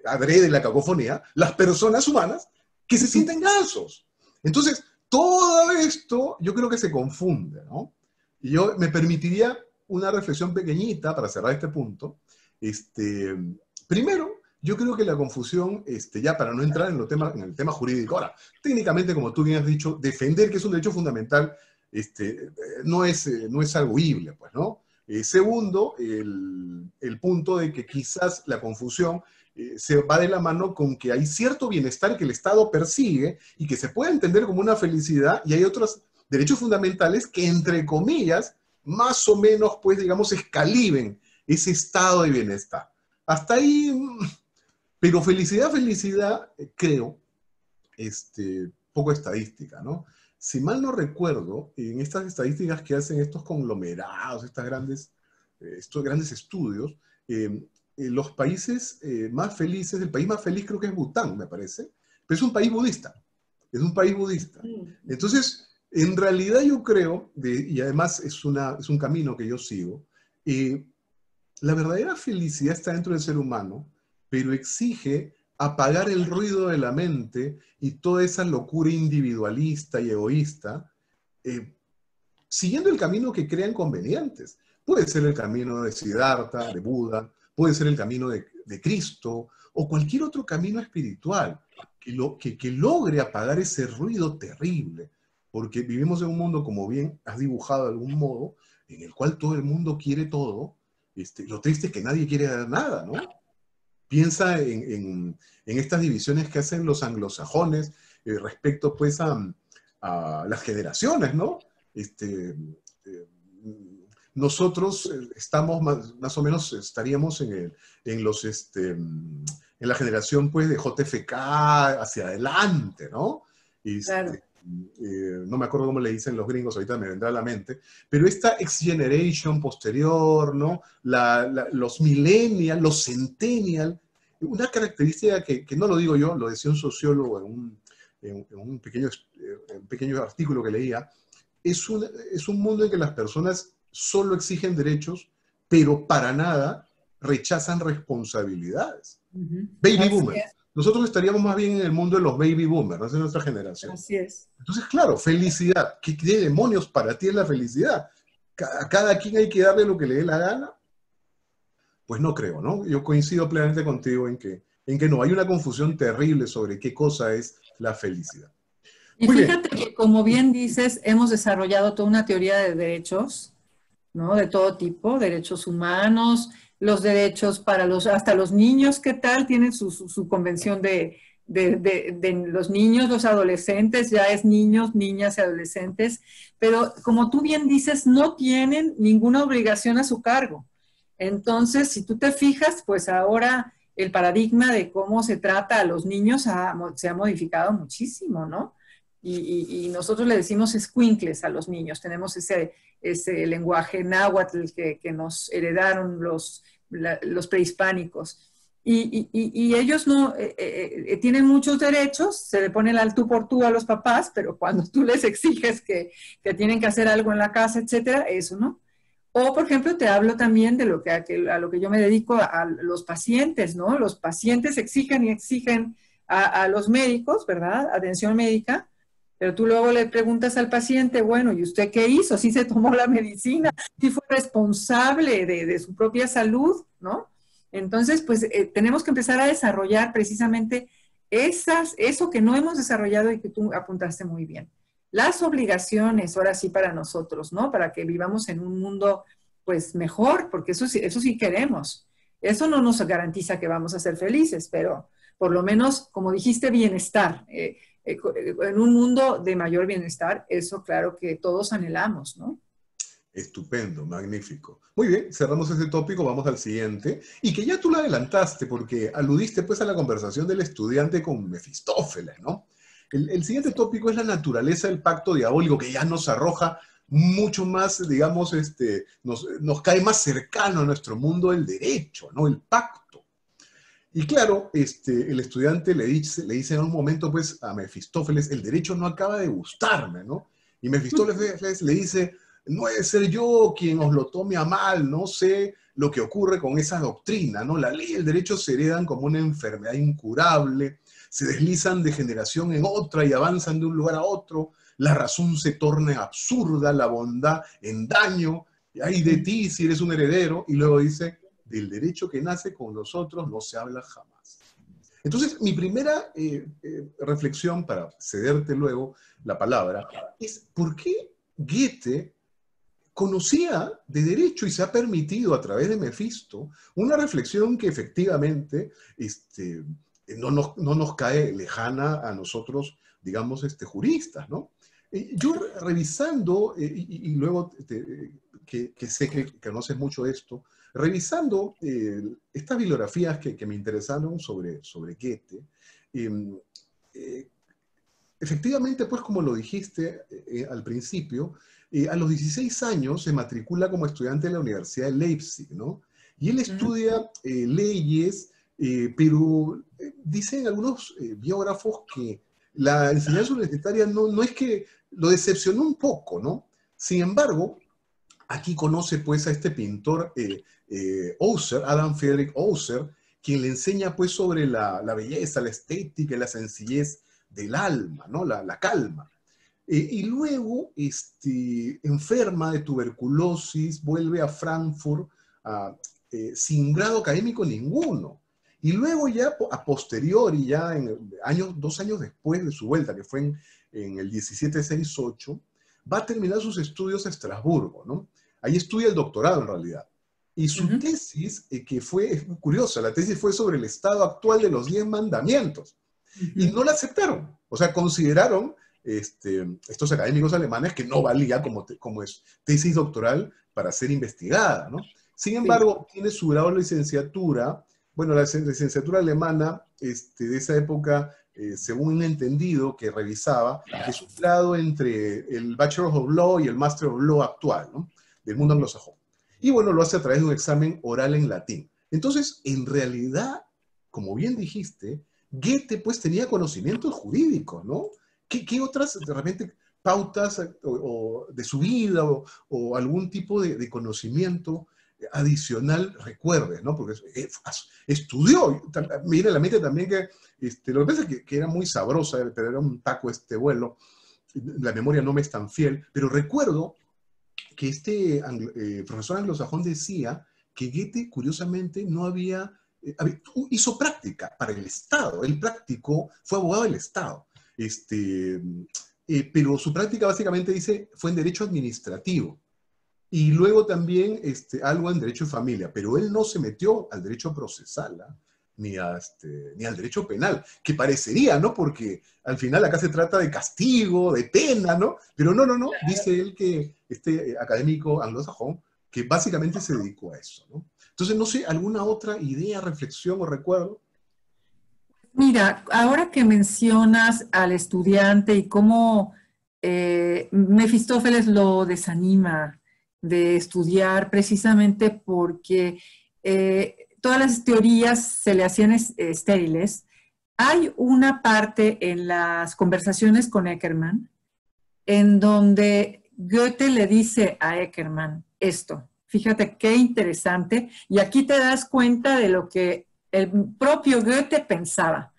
adrede la cacofonía, las personas humanas que se sienten gansos. Entonces, todo esto yo creo que se confunde, ¿no? Y yo me permitiría una reflexión pequeñita para cerrar este punto. Primero, yo creo que la confusión, ya para no entrar en el tema jurídico, ahora, técnicamente, como tú bien has dicho, defender que es un derecho fundamental no es arguible, pues, ¿no? Segundo, el punto de que quizás la confusión se va de la mano con que hay cierto bienestar que el Estado persigue y que se puede entender como una felicidad, y hay otros derechos fundamentales que, entre comillas, más o menos, pues, digamos, escaliben ese estado de bienestar. Hasta ahí, pero felicidad, creo, poco estadística, ¿no? Si mal no recuerdo, en estas estadísticas que hacen estos conglomerados, estos grandes estudios, los países más felices, el país más feliz creo que es Bután, me parece, pero es un país budista. Es un país budista. Entonces, en realidad yo creo, y además es un camino que yo sigo, la verdadera felicidad está dentro del ser humano, pero exige apagar el ruido de la mente y toda esa locura individualista y egoísta, siguiendo el camino que crean convenientes. Puede ser el camino de Siddhartha, de Buda, puede ser el camino de Cristo, o cualquier otro camino espiritual que logre apagar ese ruido terrible, porque vivimos en un mundo, como bien has dibujado de algún modo, en el cual todo el mundo quiere todo. Lo triste es que nadie quiere dar nada, ¿no? Piensa en estas divisiones que hacen los anglosajones respecto, pues, a las generaciones, ¿no? Nosotros estamos más o menos, estaríamos en la generación, pues, de JFK hacia adelante, ¿no? Claro. No me acuerdo cómo le dicen los gringos, ahorita me vendrá a la mente, pero esta X Generation posterior, ¿no? Los millennials, los centennials, una característica que no lo digo yo, lo decía un sociólogo en un pequeño artículo que leía, es un mundo en que las personas solo exigen derechos, pero para nada rechazan responsabilidades. Baby boomer. Nosotros estaríamos más bien en el mundo de los baby boomers, ¿no? Esa es nuestra generación. Así es. Entonces, claro, felicidad. ¿Qué demonios para ti es la felicidad? ¿A cada quien hay que darle lo que le dé la gana? Pues no creo, ¿no? Yo coincido plenamente contigo en que no, hay una confusión terrible sobre qué cosa es la felicidad. Y fíjate que, como bien dices, hemos desarrollado toda una teoría de derechos, ¿no? De todo tipo, derechos humanos, los derechos para hasta los niños, ¿qué tal? Tienen su convención de los niños, los adolescentes, ya es niños, niñas y adolescentes, pero como tú bien dices, no tienen ninguna obligación a su cargo. Entonces, si tú te fijas, pues ahora el paradigma de cómo se trata a los niños se ha modificado muchísimo, ¿no? Y nosotros le decimos escuincles a los niños, tenemos ese lenguaje náhuatl que nos heredaron los prehispánicos. Y ellos no tienen muchos derechos, se le pone el al tú por tú a los papás, pero cuando tú les exiges que tienen que hacer algo en la casa, etcétera, eso no. O, por ejemplo, te hablo también de a lo que yo me dedico, a los pacientes, ¿no? Los pacientes exigen y exigen a los médicos, ¿verdad? Atención médica, pero tú luego le preguntas al paciente, bueno, ¿y usted qué hizo? ¿Sí se tomó la medicina? ¿Sí fue responsable de su propia salud? ¿No? Entonces, pues tenemos que empezar a desarrollar precisamente eso que no hemos desarrollado y que tú apuntaste muy bien. Las obligaciones, ahora sí, para nosotros, ¿no? Para que vivamos en un mundo, pues, mejor, porque eso sí queremos. Eso no nos garantiza que vamos a ser felices, pero por lo menos, como dijiste, bienestar. En un mundo de mayor bienestar, eso claro que todos anhelamos, ¿no? Estupendo, magnífico. Muy bien, cerramos ese tópico, vamos al siguiente. Y que ya tú lo adelantaste, porque aludiste pues a la conversación del estudiante con Mefistófeles, ¿no? El siguiente tópico es la naturaleza del pacto diabólico, que ya nos arroja mucho más, digamos, nos cae más cercano a nuestro mundo el derecho, ¿no? El pacto. Y claro, el estudiante le dice en un momento, pues, a Mefistófeles, el derecho no acaba de gustarme, ¿no? Y Mefistófeles le dice, no he de ser yo quien os lo tome a mal, no sé lo que ocurre con esa doctrina, ¿no? La ley y el derecho se heredan como una enfermedad incurable, se deslizan de generación en otra y avanzan de un lugar a otro, la razón se torna absurda, la bondad en daño, y ay de ti si eres un heredero, y luego dice, del derecho que nace con nosotros no se habla jamás. Entonces, mi primera reflexión, para cederte luego la palabra, es ¿por qué Goethe conocía de derecho y se ha permitido a través de Mefisto una reflexión que efectivamente no nos cae lejana a nosotros, digamos, juristas, ¿no? Yo revisando, y luego que sé que conoces mucho esto, revisando estas bibliografías que me interesaron sobre Goethe, eh, efectivamente, pues como lo dijiste al principio, a los 16 años se matricula como estudiante en la Universidad de Leipzig, ¿no? Y él estudia leyes, pero dicen algunos biógrafos que la enseñanza universitaria no es que lo decepcionó un poco, ¿no? Sin embargo, aquí conoce pues a este pintor Hauser, Adam Friedrich Hauser, quien le enseña pues sobre la belleza, la estética y la sencillez del alma, ¿no? La calma. Y luego enferma de tuberculosis, vuelve a Frankfurt sin grado académico ninguno. Y luego ya a posteriori, ya dos años después de su vuelta, que fue en el 1768, va a terminar sus estudios a Estrasburgo, ¿no? Ahí estudia el doctorado en realidad. Y su tesis, que es muy curiosa, la tesis fue sobre el estado actual de los 10 mandamientos. Y no la aceptaron. O sea, consideraron estos académicos alemanes que no valía como es tesis doctoral para ser investigada, ¿no? Sin embargo, tiene su grado de licenciatura. Bueno, la licenciatura alemana de esa época, según un entendido que revisaba, es un grado entre el Bachelor of Law y el Master of Law actual, ¿no? Del mundo anglosajón. Y bueno, lo hace a través de un examen oral en latín. Entonces, en realidad, como bien dijiste, Goethe pues tenía conocimientos jurídicos, ¿no? ¿Qué otras, de repente, pautas de su vida o algún tipo de conocimiento adicional recuerdes, ¿no? Porque estudió, mira la mente también que, lo que pasa es que era muy sabrosa, pero era un taco vuelo, la memoria no me es tan fiel, pero recuerdo que profesor anglosajón decía que Goethe, curiosamente, no hizo práctica para el Estado. Él practicó, fue abogado del Estado. Pero su práctica básicamente fue en derecho administrativo. Y luego también algo en derecho de familia. Pero él no se metió al derecho procesal, ¿eh? Ni al derecho penal, que parecería, ¿no? Porque al final acá se trata de castigo, de pena, ¿no? Pero no, dice él que académico anglosajón, que básicamente se dedicó a eso, ¿no? Entonces, no sé, ¿alguna otra idea, reflexión o recuerdo? Mira, ahora que mencionas al estudiante y cómo Mefistófeles lo desanima de estudiar precisamente porque todas las teorías se le hacían estériles, hay una parte en las conversaciones con Eckermann en donde Goethe le dice a Eckermann esto. Fíjate qué interesante. Y aquí te das cuenta de lo que el propio Goethe pensaba.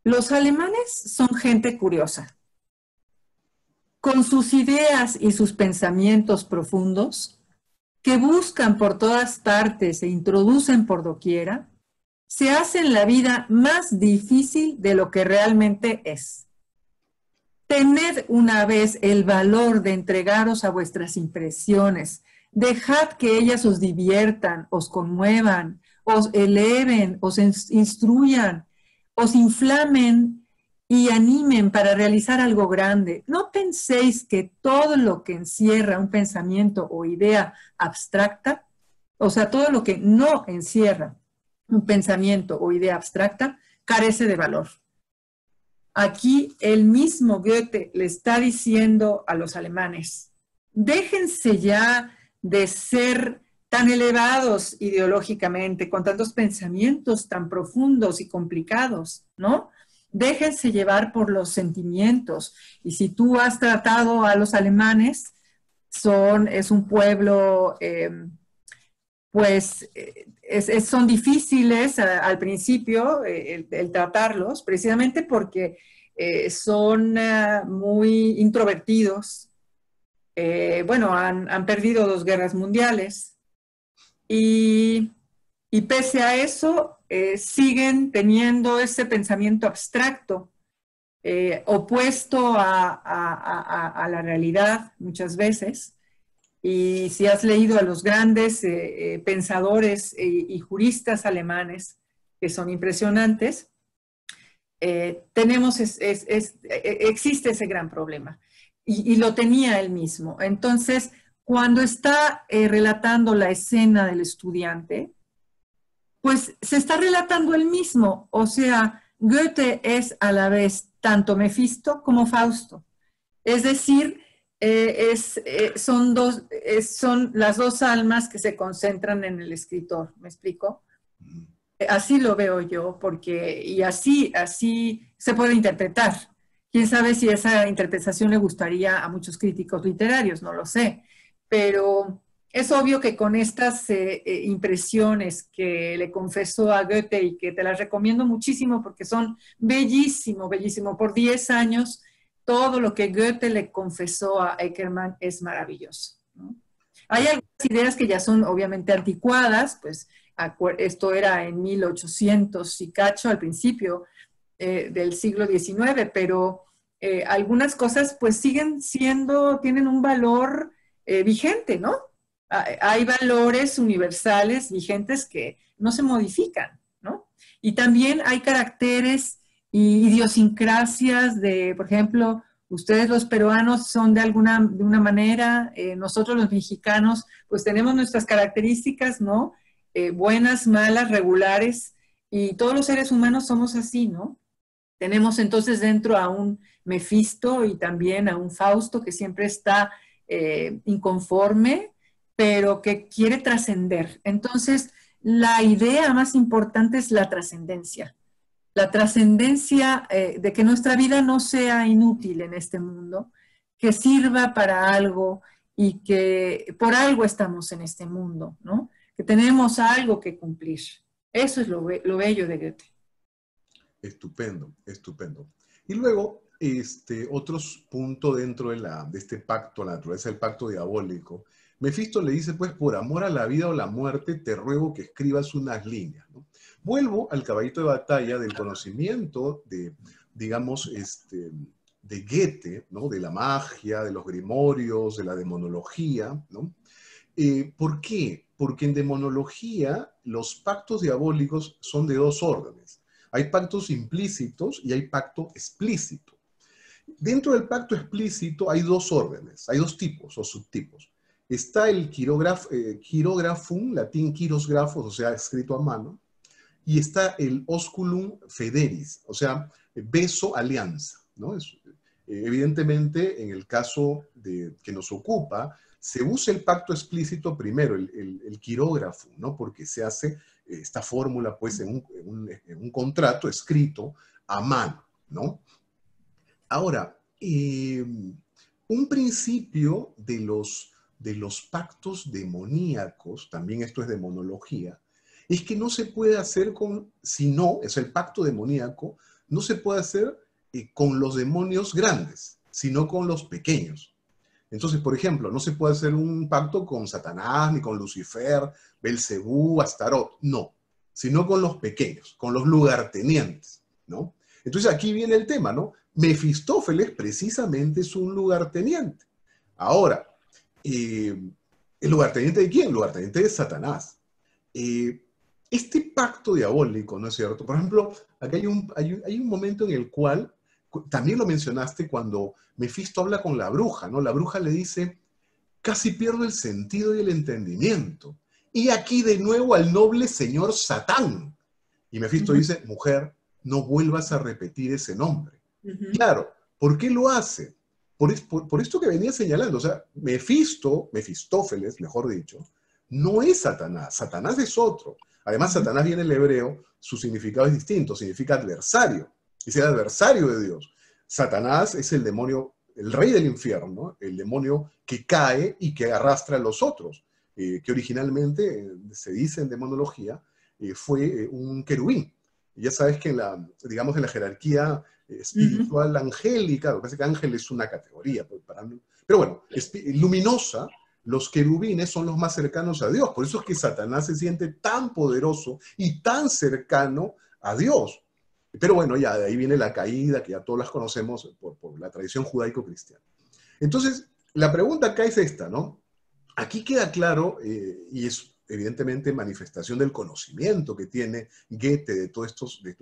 Los alemanes son gente curiosa. Con sus ideas y sus pensamientos profundos, que buscan por todas partes e introducen por doquiera, se hacen la vida más difícil de lo que realmente es. Tened una vez el valor de entregaros a vuestras impresiones, dejad que ellas os diviertan, os conmuevan, os eleven, os instruyan, os inflamen y animen para realizar algo grande. No penséis que todo lo que encierra un pensamiento o idea abstracta, o sea, todo lo que no encierra un pensamiento o idea abstracta, carece de valor. Aquí el mismo Goethe le está diciendo a los alemanes, déjense ya de ser tan elevados ideológicamente, con tantos pensamientos tan profundos y complicados, ¿no? Déjense llevar por los sentimientos. Y si tú has tratado a los alemanes, es un pueblo, pues, son difíciles al principio el tratarlos, precisamente porque son muy introvertidos. Bueno, han perdido 2 guerras mundiales y, y pese a eso siguen teniendo ese pensamiento abstracto, opuesto a la realidad muchas veces. Y si has leído a los grandes pensadores y juristas alemanes, que son impresionantes, existe ese gran problema. Y lo tenía él mismo. Entonces, cuando está relatando la escena del estudiante, pues se está relatando él mismo. O sea, Goethe es a la vez tanto Mefisto como Fausto. Es decir, son las dos almas que se concentran en el escritor. ¿Me explico? Así lo veo yo, y así se puede interpretar. Quién sabe si esa interpretación le gustaría a muchos críticos literarios, no lo sé. Pero es obvio que con estas impresiones que le confesó a Goethe y que te las recomiendo muchísimo porque son bellísimo, bellísimo. Por 10 años, todo lo que Goethe le confesó a Eckermann es maravilloso, ¿no? Hay algunas ideas que ya son obviamente anticuadas, pues esto era en 1800 y cacho, al principio del siglo XIX, pero algunas cosas pues tienen un valor vigente, ¿no? Hay valores universales vigentes que no se modifican, ¿no? Y también hay caracteres y idiosincrasias por ejemplo, ustedes los peruanos son de una manera, nosotros los mexicanos pues tenemos nuestras características, ¿no? Buenas, malas, regulares, y todos los seres humanos somos así, ¿no? Tenemos entonces dentro a un Mefisto y también a un Fausto que siempre está inconforme, pero que quiere trascender. Entonces, la idea más importante es la trascendencia. La trascendencia de que nuestra vida no sea inútil en este mundo, que sirva para algo y que por algo estamos en este mundo, ¿no? Que tenemos algo que cumplir. Eso es lo bello de Goethe. Estupendo, estupendo. Y luego, otro punto dentro de este pacto, la naturaleza del pacto diabólico, Mefisto le dice, pues, por amor a la vida o la muerte, te ruego que escribas unas líneas, ¿no? Vuelvo al caballito de batalla del conocimiento de, digamos, de Goethe, ¿no? De la magia, de los grimorios, de la demonología, ¿no? ¿Por qué? Porque en demonología los pactos diabólicos son de 2 órdenes. Hay pactos implícitos y hay pacto explícito. Dentro del pacto explícito hay 2 órdenes, hay 2 tipos o subtipos. Está el quirografum, latín quiros grafos, o sea, escrito a mano, y está el osculum federis, o sea, beso alianza, ¿no? Evidentemente, en el caso que nos ocupa, se usa el pacto explícito primero, el quirógrafo, ¿no? Porque se hace esta fórmula, pues, en un contrato escrito a mano, ¿no? Ahora, un principio de los pactos demoníacos, también esto es demonología, es que no se puede hacer es el pacto demoníaco, no se puede hacer con los demonios grandes, sino con los pequeños. Entonces, por ejemplo, no se puede hacer un pacto con Satanás, ni con Lucifer, Belcebú, Astarot, no, sino con los pequeños, con los lugartenientes, ¿no? Entonces aquí viene el tema, ¿no? Mefistófeles precisamente es un lugarteniente. Ahora, ¿el lugarteniente de quién? El lugarteniente de Satanás. Este pacto diabólico, ¿no es cierto? Por ejemplo, acá hay un momento en el cual, también lo mencionaste, cuando Mefisto habla con la bruja, ¿no? La bruja le dice, casi pierdo el sentido y el entendimiento. Y aquí de nuevo al noble señor Satán. Y Mefisto dice, mujer, no vuelvas a repetir ese nombre. Claro, ¿por qué lo hace? por esto que venía señalando, o sea, Mefistófeles, mejor dicho, no es Satanás, Satanás es otro. Además, Satanás viene del hebreo, su significado es distinto, significa adversario, es el adversario de Dios. Satanás es el demonio, el rey del infierno, el demonio que cae y que arrastra a los otros, que originalmente, se dice en demonología, fue un querubín. Y ya sabes que digamos, en la jerarquía espiritual angélica, lo que pasa es que ángel es una categoría, pero bueno, luminosa, los querubines son los más cercanos a Dios. Por eso es que Satanás se siente tan poderoso y tan cercano a Dios. Pero bueno, ya de ahí viene la caída, que ya todos las conocemos por la tradición judaico-cristiana. Entonces, la pregunta acá es esta, ¿no? Aquí queda claro, y es evidentemente manifestación del conocimiento que tiene Goethe de todas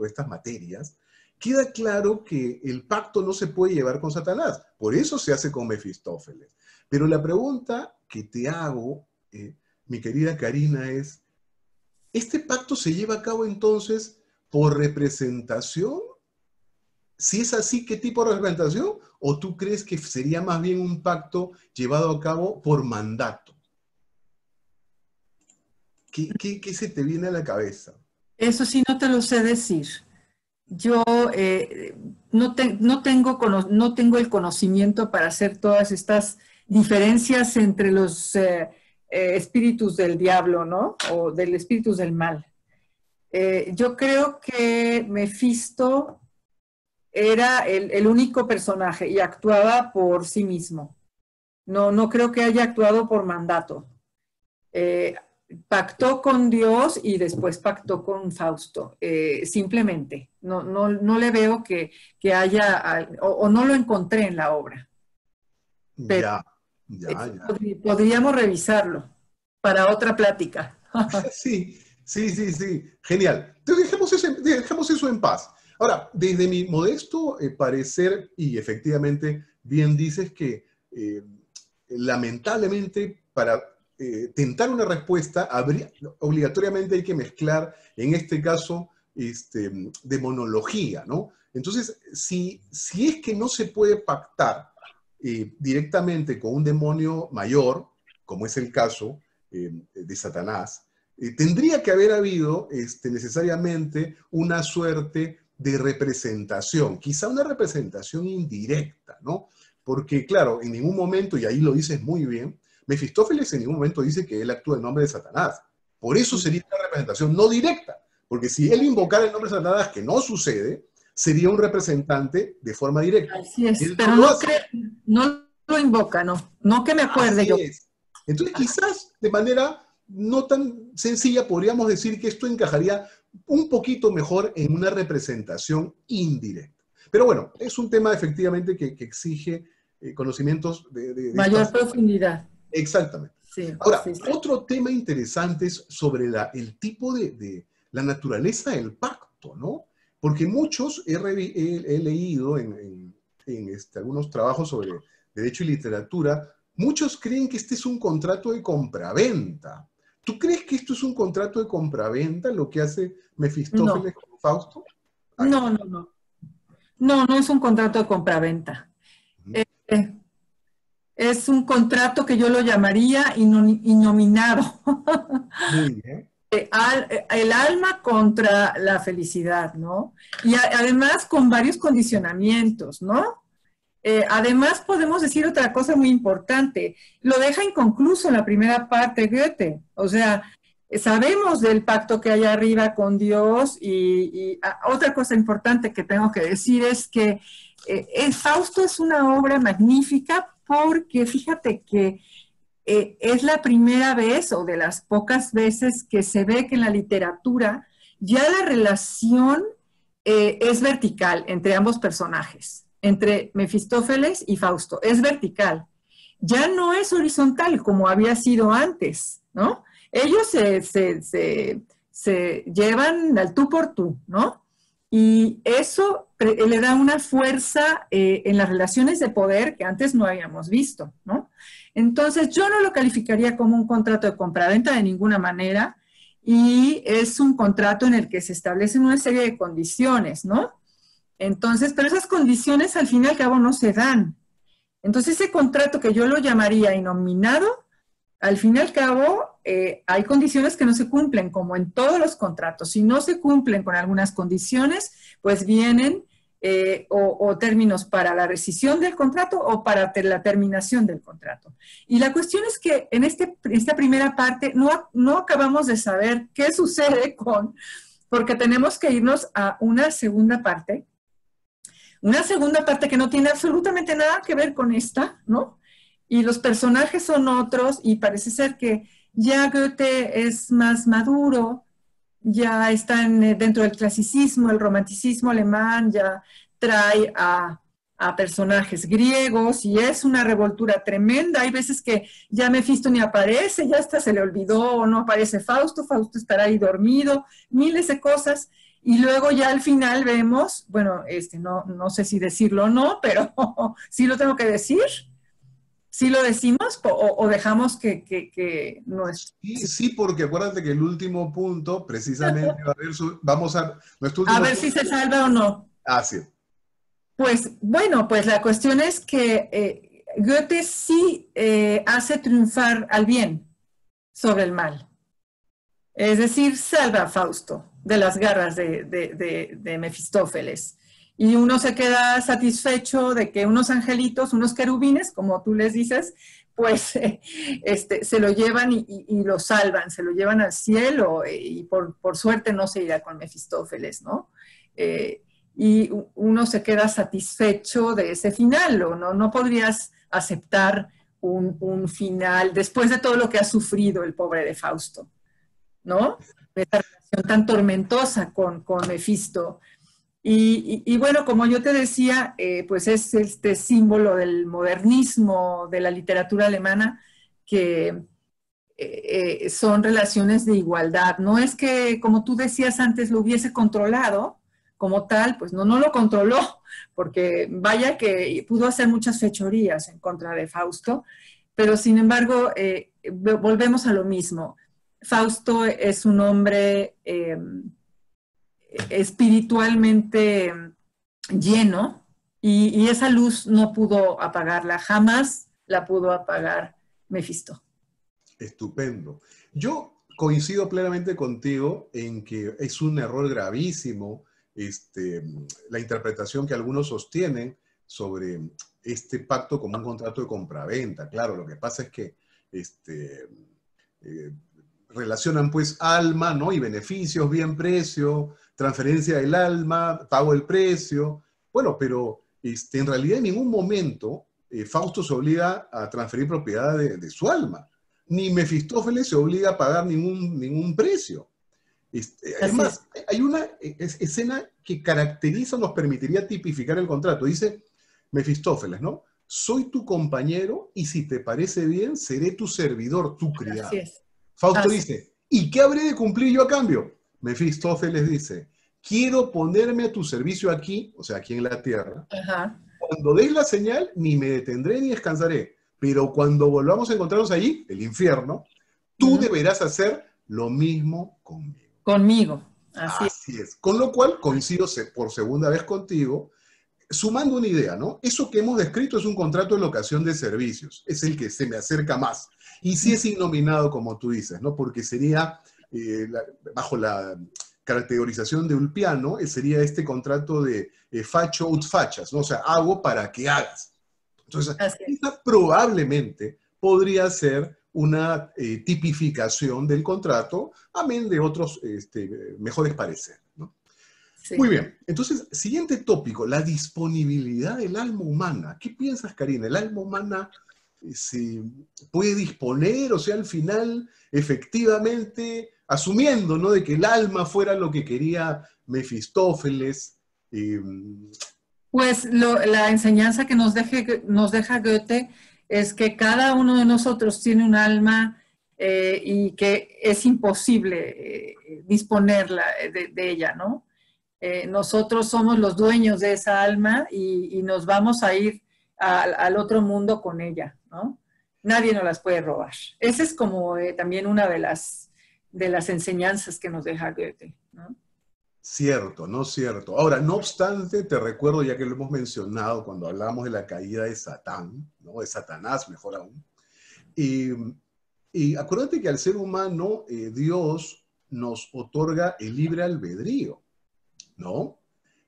estas materias, queda claro que el pacto no se puede llevar con Satanás. Por eso se hace con Mefistófeles. Pero la pregunta que te hago, mi querida Karina, es, ¿este pacto se lleva a cabo entonces por representación? Si es así, ¿qué tipo de representación? ¿O tú crees que sería más bien un pacto llevado a cabo por mandato? ¿Qué se te viene a la cabeza? Eso sí, no te lo sé decir. Yo no tengo el conocimiento para hacer todas estas diferencias entre los espíritus del diablo, ¿no? O del espíritus del mal. Yo creo que Mefisto era el único personaje y actuaba por sí mismo. No creo que haya actuado por mandato. Pactó con Dios y después pactó con Fausto, simplemente. No le veo que haya, o no lo encontré en la obra. Pero ya. podríamos revisarlo para otra plática. Sí. Genial. Entonces dejemos eso en paz. Ahora, desde mi modesto parecer, y efectivamente bien dices que lamentablemente para tentar una respuesta, obligatoriamente hay que mezclar, en este caso, demonología, ¿no? Entonces, si es que no se puede pactar directamente con un demonio mayor, como es el caso de Satanás, tendría que haber habido necesariamente una suerte de representación, quizá una representación indirecta, ¿no? Porque, claro, en ningún momento, y ahí lo dices muy bien, Mefistófeles en ningún momento dice que él actúa en nombre de Satanás. Por eso sería una representación no directa, porque si él invocara el nombre de Satanás, que no sucede, sería un representante de forma directa. Así es, pero no lo invoca, no que me acuerde yo. Entonces, quizás de manera no tan sencilla podríamos decir que esto encajaría un poquito mejor en una representación indirecta. Pero bueno, es un tema efectivamente que exige conocimientos de mayor profundidad. Exactamente. Sí, ahora, sí. Otro tema interesante es sobre el tipo de la naturaleza del pacto, ¿no? Porque muchos he leído en algunos trabajos sobre derecho y literatura, muchos creen que este es un contrato de compraventa. ¿Tú crees que esto es un contrato de compraventa, lo que hace Mefistófeles con Fausto? No es un contrato de compraventa. Es un contrato que yo lo llamaría innominado. Muy bien. El alma contra la felicidad, ¿no? Y además con varios condicionamientos, ¿no? Además podemos decir otra cosa muy importante. Lo deja inconcluso en la primera parte Goethe. O sea, sabemos del pacto que hay arriba con Dios y otra cosa importante que tengo que decir es que Fausto es una obra magnífica porque fíjate que es la primera vez o de las pocas veces que se ve que en la literatura ya la relación es vertical entre ambos personajes, entre Mefistófeles y Fausto, es vertical. Ya no es horizontal como había sido antes, ¿no? Ellos se llevan al tú por tú, ¿no? Y eso le da una fuerza en las relaciones de poder que antes no habíamos visto, ¿no? Entonces, yo no lo calificaría como un contrato de compraventa de ninguna manera, y es un contrato en el que se establecen una serie de condiciones, ¿no? Entonces, pero esas condiciones al fin y al cabo no se dan. Entonces ese contrato que yo lo llamaría innominado, al fin y al cabo, hay condiciones que no se cumplen, como en todos los contratos. Si no se cumplen con algunas condiciones, pues vienen o términos para la rescisión del contrato o para la terminación del contrato. Y la cuestión es que en esta primera parte no acabamos de saber qué sucede porque tenemos que irnos a una segunda parte que no tiene absolutamente nada que ver con esta, ¿no? Y los personajes son otros y parece ser que ya Goethe es más maduro, ya están dentro del clasicismo, el romanticismo alemán, ya trae a personajes griegos y es una revoltura tremenda. Hay veces que ya Mefisto ni aparece, ya hasta se le olvidó o no aparece Fausto, Fausto estará ahí dormido, miles de cosas. Y luego ya al final vemos, bueno, no sé si decirlo o no, pero sí lo tengo que decir. ¿Sí lo decimos o dejamos que no es? Sí, sí, porque acuérdate que el último punto, precisamente, nuestro A último ver si punto. se salva o no. Ah, sí. Pues bueno, pues la cuestión es que Goethe sí hace triunfar al bien sobre el mal. Es decir, salva a Fausto de las garras de Mefistófeles. Y uno se queda satisfecho de que unos angelitos, unos querubines, como tú les dices, pues se lo llevan y lo salvan, se lo llevan al cielo y por suerte no se irá con Mefistófeles, ¿no? Y uno se queda satisfecho de ese final, ¿o no? No podrías aceptar un final después de todo lo que ha sufrido el pobre de Fausto, ¿no? Esta relación tan tormentosa con Mefisto. Y bueno, como yo te decía, pues es este símbolo del modernismo, de la literatura alemana, que son relaciones de igualdad. No es que, como tú decías antes, lo hubiese controlado como tal, pues no lo controló, porque vaya que pudo hacer muchas fechorías en contra de Fausto, pero sin embargo, volvemos a lo mismo. Fausto es un hombre espiritualmente lleno y esa luz no pudo apagarla, jamás la pudo apagar Mefisto. Estupendo. Yo coincido plenamente contigo en que es un error gravísimo la interpretación que algunos sostienen sobre este pacto como un contrato de compraventa. Claro, lo que pasa es que eh, relacionan pues alma, ¿no? Y beneficios, bien precio, transferencia del alma, pago el precio. Bueno, pero en realidad en ningún momento Fausto se obliga a transferir propiedad de su alma, ni Mefistófeles se obliga a pagar ningún precio. Es más, hay una escena que caracteriza, nos permitiría tipificar el contrato. Dice Mefistófeles, ¿no? Soy tu compañero y si te parece bien, seré tu servidor, tu criado. Así es. Fausto dice, ¿y qué habré de cumplir yo a cambio? Mefistófeles dice, quiero ponerme a tu servicio aquí, o sea, aquí en la tierra. Ajá. Cuando des la señal, ni me detendré ni descansaré. Pero cuando volvamos a encontrarnos allí, el infierno, tú deberás hacer lo mismo conmigo. Conmigo, así es. Con lo cual, coincido por segunda vez contigo, sumando una idea, ¿no? Eso que hemos descrito es un contrato de locación de servicios, es el que se me acerca más. Y sí es innominado, como tú dices, ¿no? Porque sería, bajo la categorización de Ulpiano, sería este contrato de facho ut fachas, ¿no? O sea, hago para que hagas. Entonces, esta probablemente podría ser una tipificación del contrato, amén de otros mejores pareceres, ¿no? Sí. Muy bien, entonces, siguiente tópico, la disponibilidad del alma humana. ¿Qué piensas, Karina? ¿El alma humana se puede disponer? O sea, al final, efectivamente, asumiendo, ¿no?, de que el alma fuera lo que quería Mefistófeles. Pues la enseñanza que nos deja Goethe es que cada uno de nosotros tiene un alma y que es imposible disponerla de ella, ¿no? Nosotros somos los dueños de esa alma y nos vamos a ir al otro mundo con ella, ¿no? Nadie nos las puede robar. Esa es como también una de las enseñanzas que nos deja Goethe, ¿no? Cierto, no cierto. Ahora, no obstante, te recuerdo, ya que lo hemos mencionado cuando hablamos de la caída de Satán, ¿no? De Satanás, mejor aún. Y, y acuérdate que al ser humano, Dios nos otorga el libre albedrío, ¿no?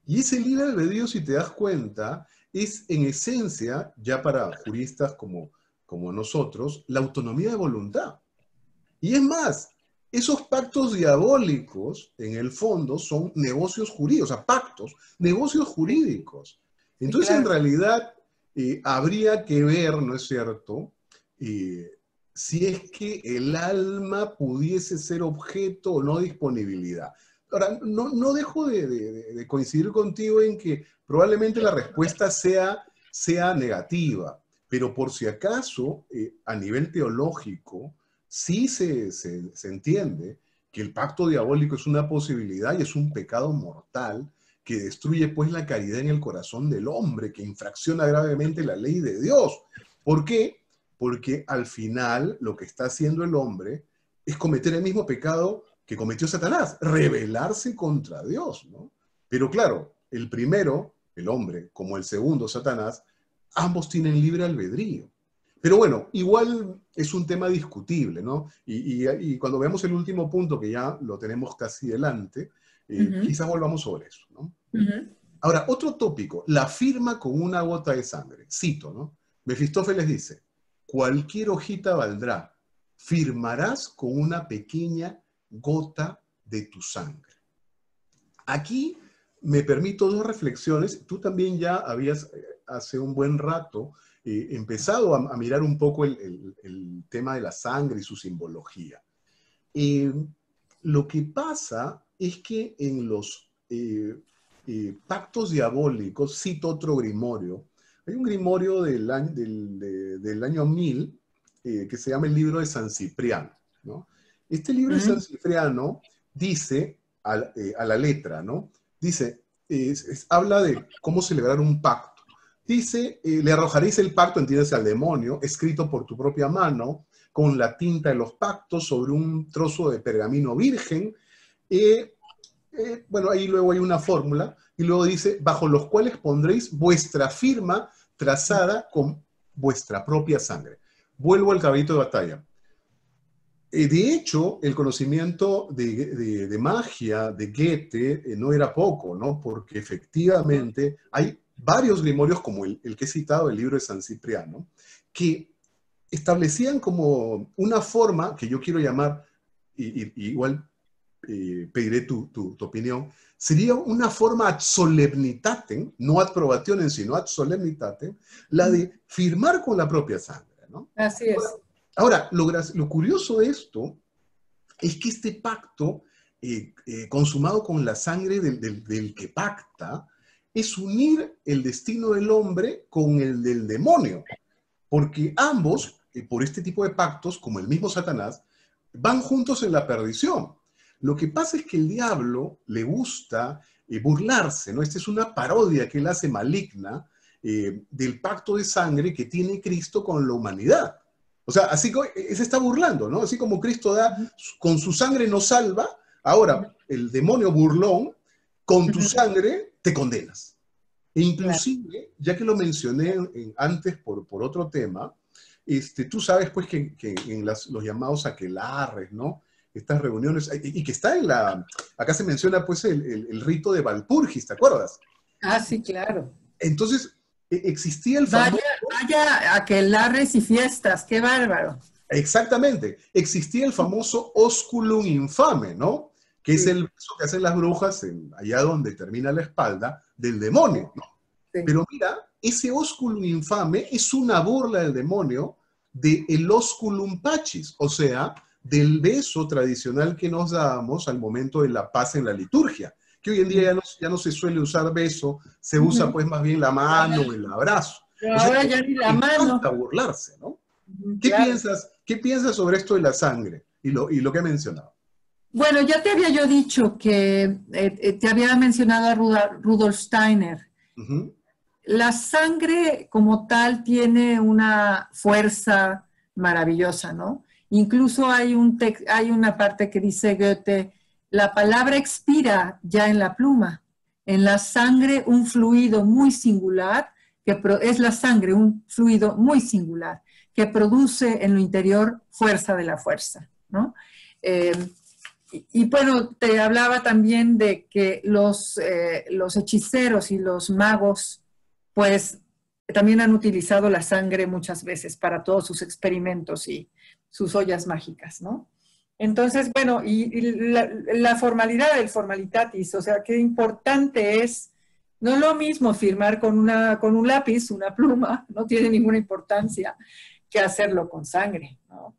Y ese libre albedrío, si te das cuenta, es en esencia, ya para juristas como nosotros, la autonomía de voluntad. Y es más, esos pactos diabólicos, en el fondo, son negocios jurídicos, o sea, pactos, negocios jurídicos. Sí, Entonces, en claro. realidad, habría que ver, ¿no es cierto?, Eh, si es que el alma pudiese ser objeto o no de disponibilidad. Ahora, no dejo de coincidir contigo en que probablemente la respuesta sea negativa, pero por si acaso, a nivel teológico, sí se entiende que el pacto diabólico es una posibilidad y es un pecado mortal que destruye pues la caridad en el corazón del hombre, que infracciona gravemente la ley de Dios. ¿Por qué? Porque al final lo que está haciendo el hombre es cometer el mismo pecado que cometió Satanás, rebelarse contra Dios, ¿no? Pero claro, el primero, el hombre, como el segundo, Satanás, ambos tienen libre albedrío. Pero bueno, igual es un tema discutible, ¿no? Y cuando veamos el último punto, que ya lo tenemos casi delante, quizás volvamos sobre eso, ¿no? Ahora, otro tópico, la firma con una gota de sangre. Cito, ¿no? Mefistófeles dice, cualquier hojita valdrá, firmarás con una pequeña gota de tu sangre. Aquí me permito dos reflexiones. Tú también ya habías, hace un buen rato, empezado a mirar un poco el tema de la sangre y su simbología. Eh, lo que pasa es que en los pactos diabólicos, cito otro grimorio, hay un grimorio del año 1000 que se llama el libro de San Cipriano, ¿no? Este libro de San Cipriano dice, a la letra, ¿no? Dice, habla de cómo celebrar un pacto. Dice, le arrojaréis el pacto, entiendes, al demonio, escrito por tu propia mano, con la tinta de los pactos sobre un trozo de pergamino virgen. Bueno, ahí luego hay una fórmula, y luego dice, bajo los cuales pondréis vuestra firma trazada con vuestra propia sangre. Vuelvo al caballito de batalla. De hecho, el conocimiento de magia de Goethe no era poco, ¿no? Porque efectivamente hay varios grimorios, como el que he citado, el libro de San Cipriano, que establecían como una forma que yo quiero llamar, igual pediré tu opinión, sería una forma ad solemnitatem, no ad probationem, sino ad solemnitatem, la de firmar con la propia sangre, ¿no? Así es. Ahora, lo curioso de esto es que este pacto, consumado con la sangre del que pacta, es unir el destino del hombre con el del demonio, porque ambos, por este tipo de pactos, como el mismo Satanás, van juntos en la perdición. Lo que pasa es que el diablo le gusta burlarse, ¿no? Esta es una parodia que él hace maligna del pacto de sangre que tiene Cristo con la humanidad. O sea, así que se está burlando, ¿no? Así como Cristo con su sangre nos salva, ahora el demonio burlón, con tu sangre te condenas. E inclusive, ya que lo mencioné antes por otro tema, tú sabes pues que en los llamados aquelarres, ¿no? Estas reuniones, y que está acá se menciona pues el rito de Valpurgis, ¿te acuerdas? Ah, sí, claro. Entonces, existía el Vaya, famoso... vaya aquelarres y fiestas, qué bárbaro. Exactamente, existía el famoso osculum infame, ¿no? Que es Sí, el beso que hacen las brujas allá donde termina la espalda del demonio, ¿no? sí. Pero mira, ese osculum infame es una burla del demonio del osculum pacis, o sea, del beso tradicional que nos dábamos al momento de la paz en la liturgia, que hoy en día ya no se suele usar beso, se usa pues más bien la mano o el abrazo. Pero O sea, ahora ya ni la le encanta mano. burlarse, ¿no? Claro. ¿Qué piensas sobre esto de la sangre y lo que he mencionado? Bueno, ya te había yo dicho que te había mencionado a Rudolf Steiner. Ujú. La sangre como tal tiene una fuerza maravillosa, ¿no? Incluso hay una parte que dice Goethe, la palabra expira ya en la pluma. En la sangre un fluido muy singular, es la sangre un fluido muy singular, que produce en lo interior fuerza de la fuerza, ¿no? Y bueno, te hablaba también de que los hechiceros y los magos, pues también han utilizado la sangre muchas veces para todos sus experimentos y sus ollas mágicas, ¿no? Entonces, bueno, y la formalidad del formalitatis, o sea, qué importante es, no es lo mismo firmar con un lápiz, una pluma, no tiene ninguna importancia, que hacerlo con sangre, ¿no?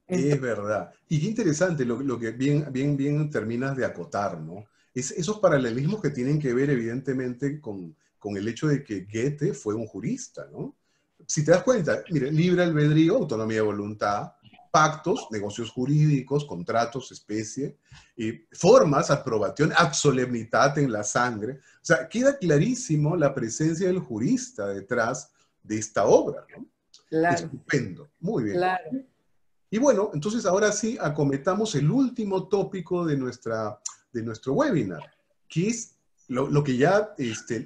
Es verdad. Y qué interesante lo que bien terminas de acotar, ¿no? Esos paralelismos que tienen que ver evidentemente con el hecho de que Goethe fue un jurista, ¿no? Si te das cuenta, mire, libre albedrío, autonomía de voluntad, pactos, negocios jurídicos, contratos, especie, formas, aprobación, ad solemnitate en la sangre. O sea, queda clarísimo la presencia del jurista detrás de esta obra, ¿no? Claro. Estupendo, muy bien. Claro. Y bueno, entonces ahora sí acometamos el último tópico de nuestro webinar, que es lo que ya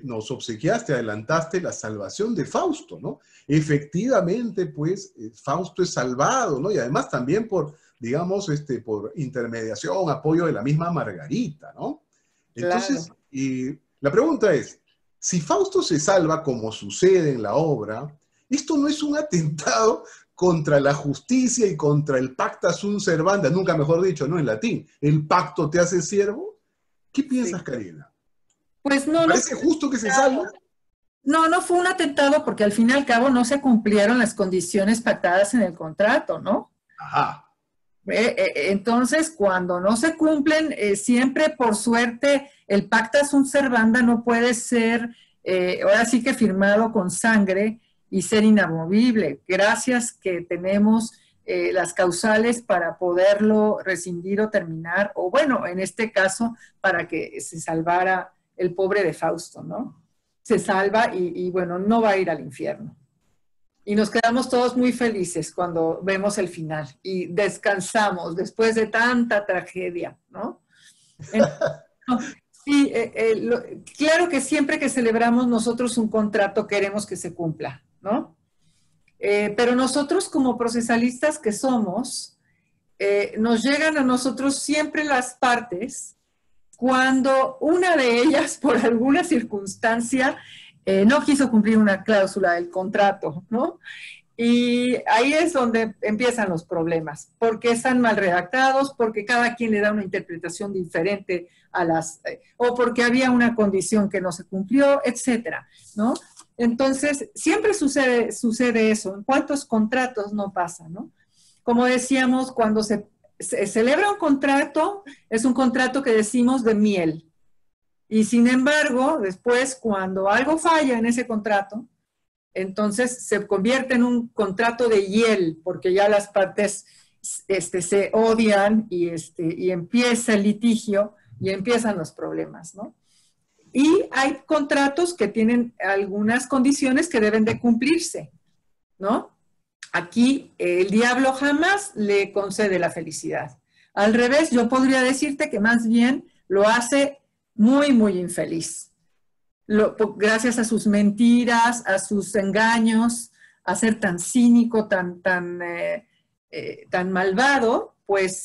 nos obsequiaste, adelantaste, la salvación de Fausto, ¿no? Efectivamente, pues, Fausto es salvado, ¿no? Y además también por, digamos, por intermediación, apoyo de la misma Margarita, ¿no? Entonces, claro. La pregunta es, si Fausto se salva como sucede en la obra, ¿esto no es un atentado contra la justicia y contra el pacta sunt servanda, nunca mejor dicho, ¿no? En latín, el pacto te hace siervo? ¿Qué piensas, Sí. Karina? Pues ¿Te no, parece justo que se salve? no fue un atentado porque al fin y al cabo no se cumplieron las condiciones pactadas en el contrato, ¿no? Ajá. Entonces, cuando no se cumplen, siempre por suerte el pacta sunt servanda no puede ser, ahora sí que firmado con sangre y ser inamovible. Gracias que tenemos las causales para poderlo rescindir o terminar, o bueno, en este caso, para que se salvara el pobre de Fausto, ¿no? Se salva y bueno, no va a ir al infierno. Y nos quedamos todos muy felices cuando vemos el final y descansamos después de tanta tragedia, ¿no? Sí, claro que siempre que celebramos nosotros un contrato queremos que se cumpla, ¿no? Pero nosotros como procesalistas que somos, nos llegan a nosotros siempre las partes cuando una de ellas, por alguna circunstancia, no quiso cumplir una cláusula del contrato, ¿no? Y ahí es donde empiezan los problemas, porque están mal redactados, porque cada quien le da una interpretación diferente a o porque había una condición que no se cumplió, etcétera, ¿no? Entonces, siempre sucede eso. ¿En cuántos contratos no pasa, no? Como decíamos, cuando se celebra un contrato, es un contrato que decimos de miel. Y sin embargo, después, cuando algo falla en ese contrato, entonces se convierte en un contrato de hiel, porque ya las partes se odian y empieza el litigio y empiezan los problemas, ¿no? Y hay contratos que tienen algunas condiciones que deben de cumplirse, ¿no? Aquí el diablo jamás le concede la felicidad. Al revés, yo podría decirte que más bien lo hace muy, muy infeliz. Gracias a sus mentiras, a sus engaños, a ser tan cínico, tan malvado, pues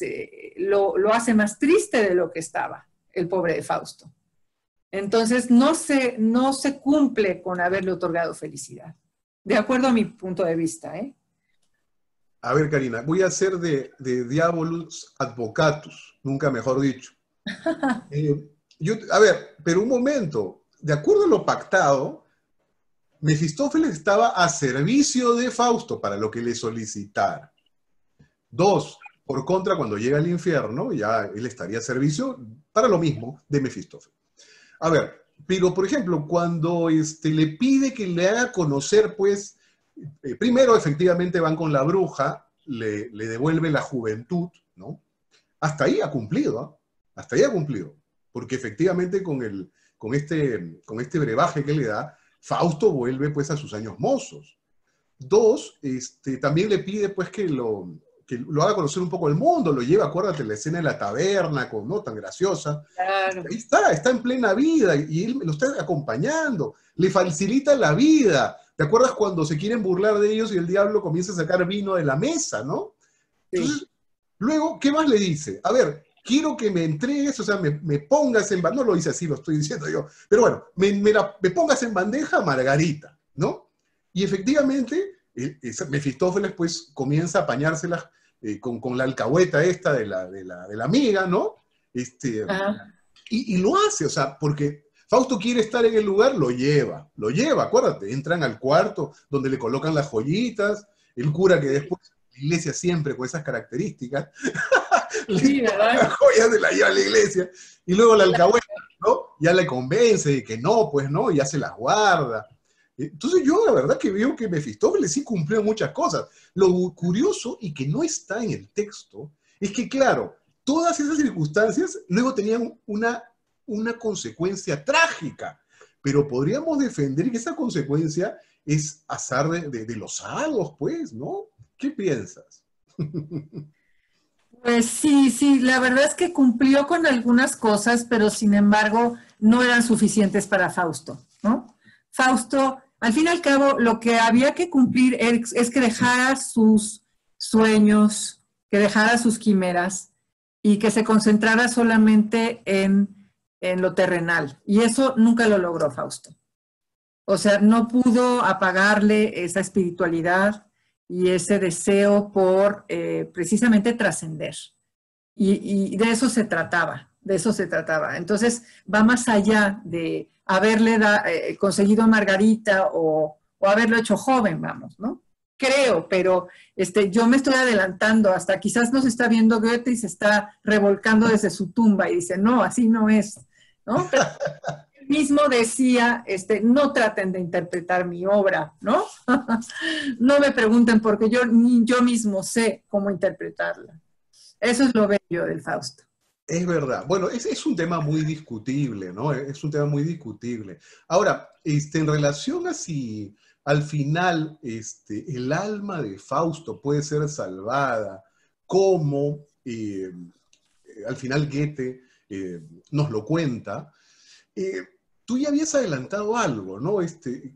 lo hace más triste de lo que estaba el pobre de Fausto. Entonces no se cumple con haberle otorgado felicidad, de acuerdo a mi punto de vista, ¿eh? A ver, Karina, voy a hacer de Diabolus Advocatus, nunca mejor dicho. A ver, pero un momento, de acuerdo a lo pactado, Mefistófeles estaba a servicio de Fausto para lo que le solicitara. 2, por contra, cuando llega al infierno, ya él estaría a servicio para lo mismo de Mefistófeles. A ver, pero por ejemplo, cuando le pide que le haga conocer, pues, primero efectivamente van con la bruja, le devuelve la juventud, ¿no? Hasta ahí ha cumplido, ¿eh? Hasta ahí ha cumplido. Porque efectivamente con este brebaje que le da, Fausto vuelve pues a sus años mozos. 2, también le pide pues que que lo haga conocer un poco el mundo, lo lleva, acuérdate, la escena de la taberna, ¿no? Tan graciosa. Claro. Ahí está en plena vida y él lo está acompañando, le facilita la vida. ¿Te acuerdas cuando se quieren burlar de ellos y el diablo comienza a sacar vino de la mesa, ¿no? Entonces, Sí. luego, ¿qué más le dice? A ver, quiero que me entregues, o sea, me pongas en bandeja, no lo dice así, lo estoy diciendo yo, pero bueno, me pongas en bandeja Margarita, ¿no? Y efectivamente, Mefistófeles pues comienza a apañárselas con la alcahueta esta de la amiga, ¿no? Ajá. Y lo hace, o sea, porque Fausto quiere estar en el lugar, lo lleva, acuérdate, entran al cuarto donde le colocan las joyitas, el cura que después, la iglesia siempre con esas características, le Sí, toma ¿verdad? las joyas, se la lleva a la iglesia, y luego la alcahueta, ¿no? Ya le convence de que no, pues no, y ya se las guarda. Entonces yo la verdad que veo que Mefistófeles sí cumplió muchas cosas. Lo curioso y que no está en el texto es que, claro, todas esas circunstancias luego tenían una consecuencia trágica, pero podríamos defender que esa consecuencia es azar de los hados, pues, ¿no? ¿Qué piensas? Pues sí, sí, la verdad es que cumplió con algunas cosas, pero sin embargo no eran suficientes para Fausto, ¿no? Fausto, al fin y al cabo, lo que había que cumplir es que dejara sus sueños, que dejara sus quimeras y que se concentrara solamente en lo terrenal. Y eso nunca lo logró Fausto. O sea, no pudo apagarle esa espiritualidad y ese deseo por precisamente trascender. Y de eso se trataba, de eso se trataba. Entonces, va más allá de haberle conseguido a Margarita o haberlo hecho joven, vamos, ¿no? Creo, pero yo me estoy adelantando, hasta quizás nos está viendo Goethe y se está revolcando desde su tumba y dice, no, así no es, ¿no? Pero él mismo decía, no traten de interpretar mi obra, ¿no? No me pregunten porque yo mismo sé cómo interpretarla. Eso es lo bello del Fausto. Es verdad. Bueno, es un tema muy discutible, ¿no? Es un tema muy discutible. Ahora, en relación a si al final el alma de Fausto puede ser salvada, como al final Goethe nos lo cuenta, eh, tú ya habías adelantado algo, ¿no?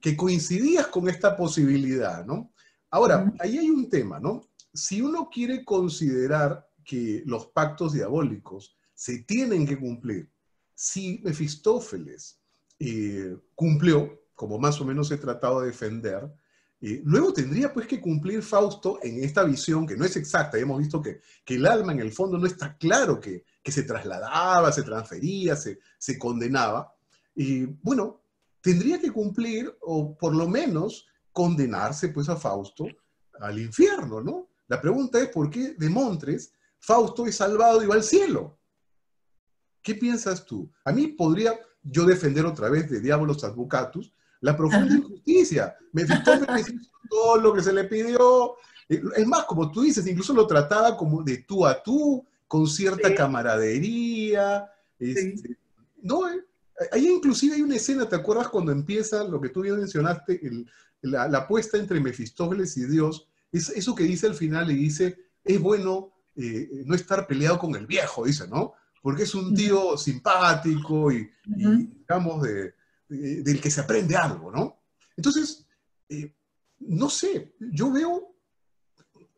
Que coincidías con esta posibilidad, ¿no? Ahora, Uh-huh. ahí hay un tema, ¿no? Si uno quiere considerar que los pactos diabólicos se tienen que cumplir, si Mefistófeles cumplió, como más o menos he tratado de defender, luego tendría pues que cumplir Fausto en esta visión que no es exacta. Hemos visto que el alma en el fondo no está claro que se trasladaba, se transfería, se condenaba. Y bueno, tendría que cumplir o por lo menos condenarse pues a Fausto al infierno, ¿no? La pregunta es ¿por qué de Montres Fausto es salvado y va al cielo? ¿Qué piensas tú? A mí podría yo defender otra vez de Diabolos Advocatus la profunda Ajá. injusticia. Mefistófeles hizo todo lo que se le pidió. Es más, como tú dices, incluso lo trataba como de tú a tú, con cierta Sí, camaradería. sí. No, ahí inclusive hay una escena, ¿te acuerdas cuando empieza lo que tú bien mencionaste, la apuesta entre Mefistófeles y Dios? Es eso que dice al final y dice, es bueno no estar peleado con el viejo, dice, ¿no? Porque es un Uh-huh. tío simpático y Uh-huh. digamos, del que se aprende algo, ¿no? Entonces, eh, no sé, yo veo,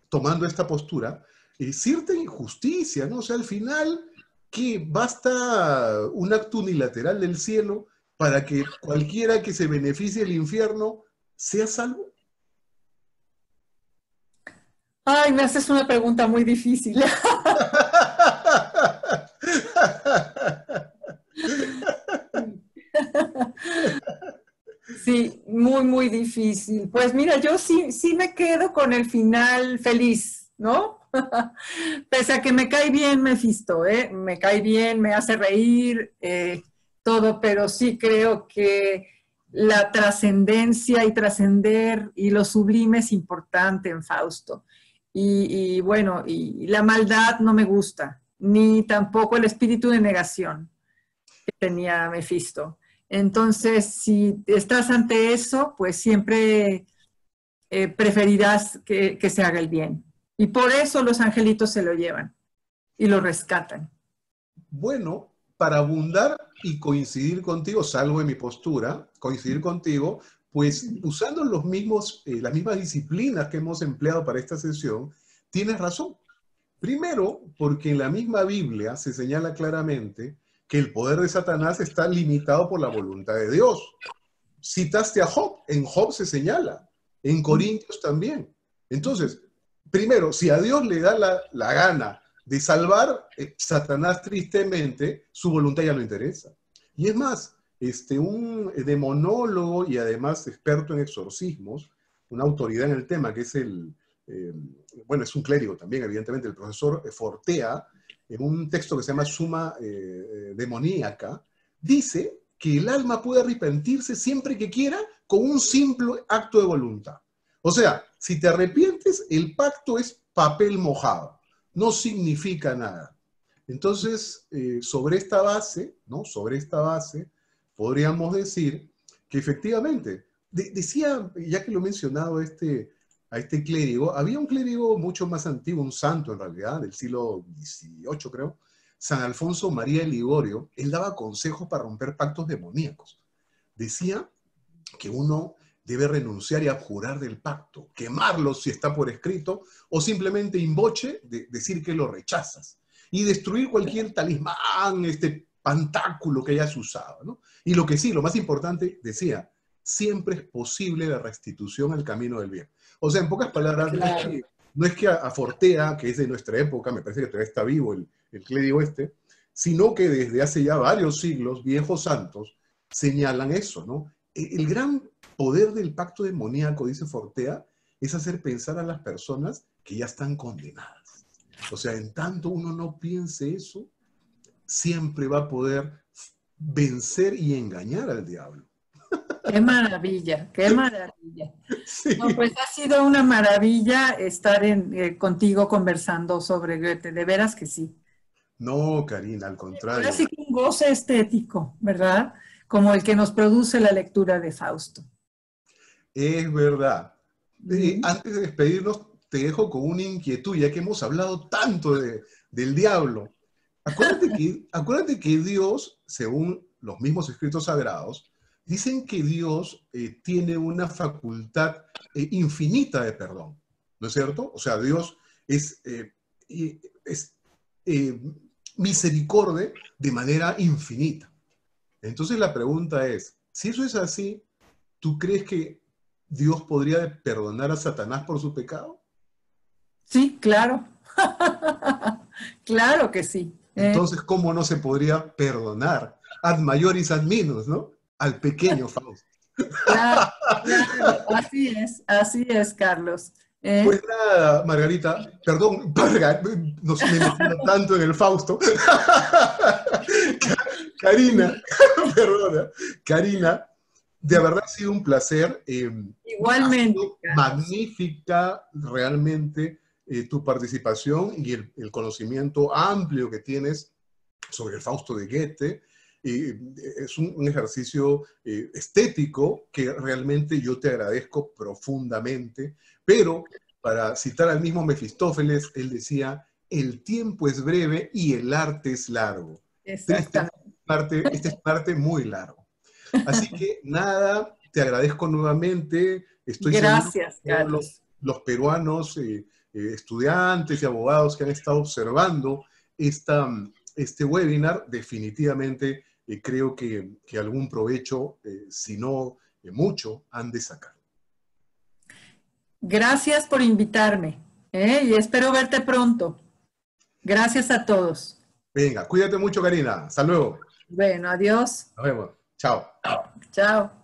tomando esta postura, cierta injusticia, ¿no? O sea, al final, que basta un acto unilateral del cielo para que cualquiera que se beneficie del infierno sea salvo. Ay, me haces una pregunta muy difícil. Sí, muy, muy difícil. Pues mira, yo sí, sí me quedo con el final feliz, ¿no? Pese a que me cae bien Mefisto, ¿eh? Me cae bien, me hace reír, todo, pero sí creo que la trascendencia y trascender y lo sublime es importante en Fausto. Y bueno, y la maldad no me gusta, ni tampoco el espíritu de negación que tenía Mefisto. Entonces, si estás ante eso, pues siempre preferirás que se haga el bien. Y por eso los angelitos se lo llevan y lo rescatan. Bueno, para abundar y coincidir contigo, salvo en mi postura, coincidir contigo, pues usando los mismos, las mismas disciplinas que hemos empleado para esta sesión, tienes razón. Primero, porque en la misma Biblia se señala claramente que el poder de Satanás está limitado por la voluntad de Dios. Citaste a Job, en Job se señala, en Corintios también. Entonces, primero, si a Dios le da la gana de salvar, Satanás tristemente, su voluntad ya no interesa. Y es más, un demonólogo y además experto en exorcismos, una autoridad en el tema, que es bueno, es un clérigo también, evidentemente, el profesor Fortea, en un texto que se llama Suma Demoníaca, dice que el alma puede arrepentirse siempre que quiera con un simple acto de voluntad. O sea, si te arrepientes, el pacto es papel mojado, no significa nada. Entonces, sobre esta base, ¿no? Sobre esta base, podríamos decir que efectivamente, decía, ya que lo he mencionado a este clérigo, había un clérigo mucho más antiguo, un santo en realidad, del siglo XVIII creo, San Alfonso María de Ligorio. Él daba consejos para romper pactos demoníacos. Decía que uno debe renunciar y abjurar del pacto, quemarlo si está por escrito, o simplemente in voce decir que lo rechazas, y destruir cualquier talismán, pantáculo que hayas usado, ¿no? Y lo que sí, lo más importante, decía, siempre es posible la restitución al camino del bien. O sea, en pocas palabras, claro, no es que a Fortea, que es de nuestra época, me parece que todavía está vivo el clérigo sino que desde hace ya varios siglos, viejos santos señalan eso, ¿no? El gran poder del pacto demoníaco, dice Fortea, es hacer pensar a las personas que ya están condenadas. O sea, en tanto uno no piense eso, siempre va a poder vencer y engañar al diablo. Qué maravilla, qué maravilla. Sí. No, pues ha sido una maravilla estar contigo conversando sobre Goethe, de veras que sí. No, Karina, al contrario. Ahora sí que un goce estético, ¿verdad? Como el que nos produce la lectura de Fausto. Es verdad. Antes de despedirnos, te dejo con una inquietud, ya que hemos hablado tanto del diablo. Acuérdate que Dios, según los mismos escritos sagrados, dicen que Dios tiene una facultad infinita de perdón, ¿no es cierto? O sea, Dios es misericordia de manera infinita. Entonces la pregunta es, si eso es así, ¿tú crees que Dios podría perdonar a Satanás por su pecado? Sí, claro. Claro que sí. Entonces, ¿cómo no se podría perdonar ad maioris ad minus, ¿no? Al pequeño Fausto. Claro, claro, así es, Carlos. Pues nada, Margarita, perdón, no se me metió tanto en el Fausto. Karina, perdona, Karina, de verdad ha sido un placer. Igualmente. Magnífica realmente tu participación y el conocimiento amplio que tienes sobre el Fausto de Goethe. Es un ejercicio estético que realmente yo te agradezco profundamente, pero para citar al mismo Mefistófeles, él decía, el tiempo es breve y el arte es largo. Exactamente. Este es un arte muy largo. Así que nada, te agradezco nuevamente. Estoy Gracias, seguro que Carlos. los peruanos, estudiantes y abogados que han estado observando este webinar, definitivamente creo que algún provecho, si no mucho, han de sacar. Gracias por invitarme y espero verte pronto. Gracias a todos. Venga, cuídate mucho, Karina. Hasta luego. Bueno, adiós. Nos vemos. Chao. Chao.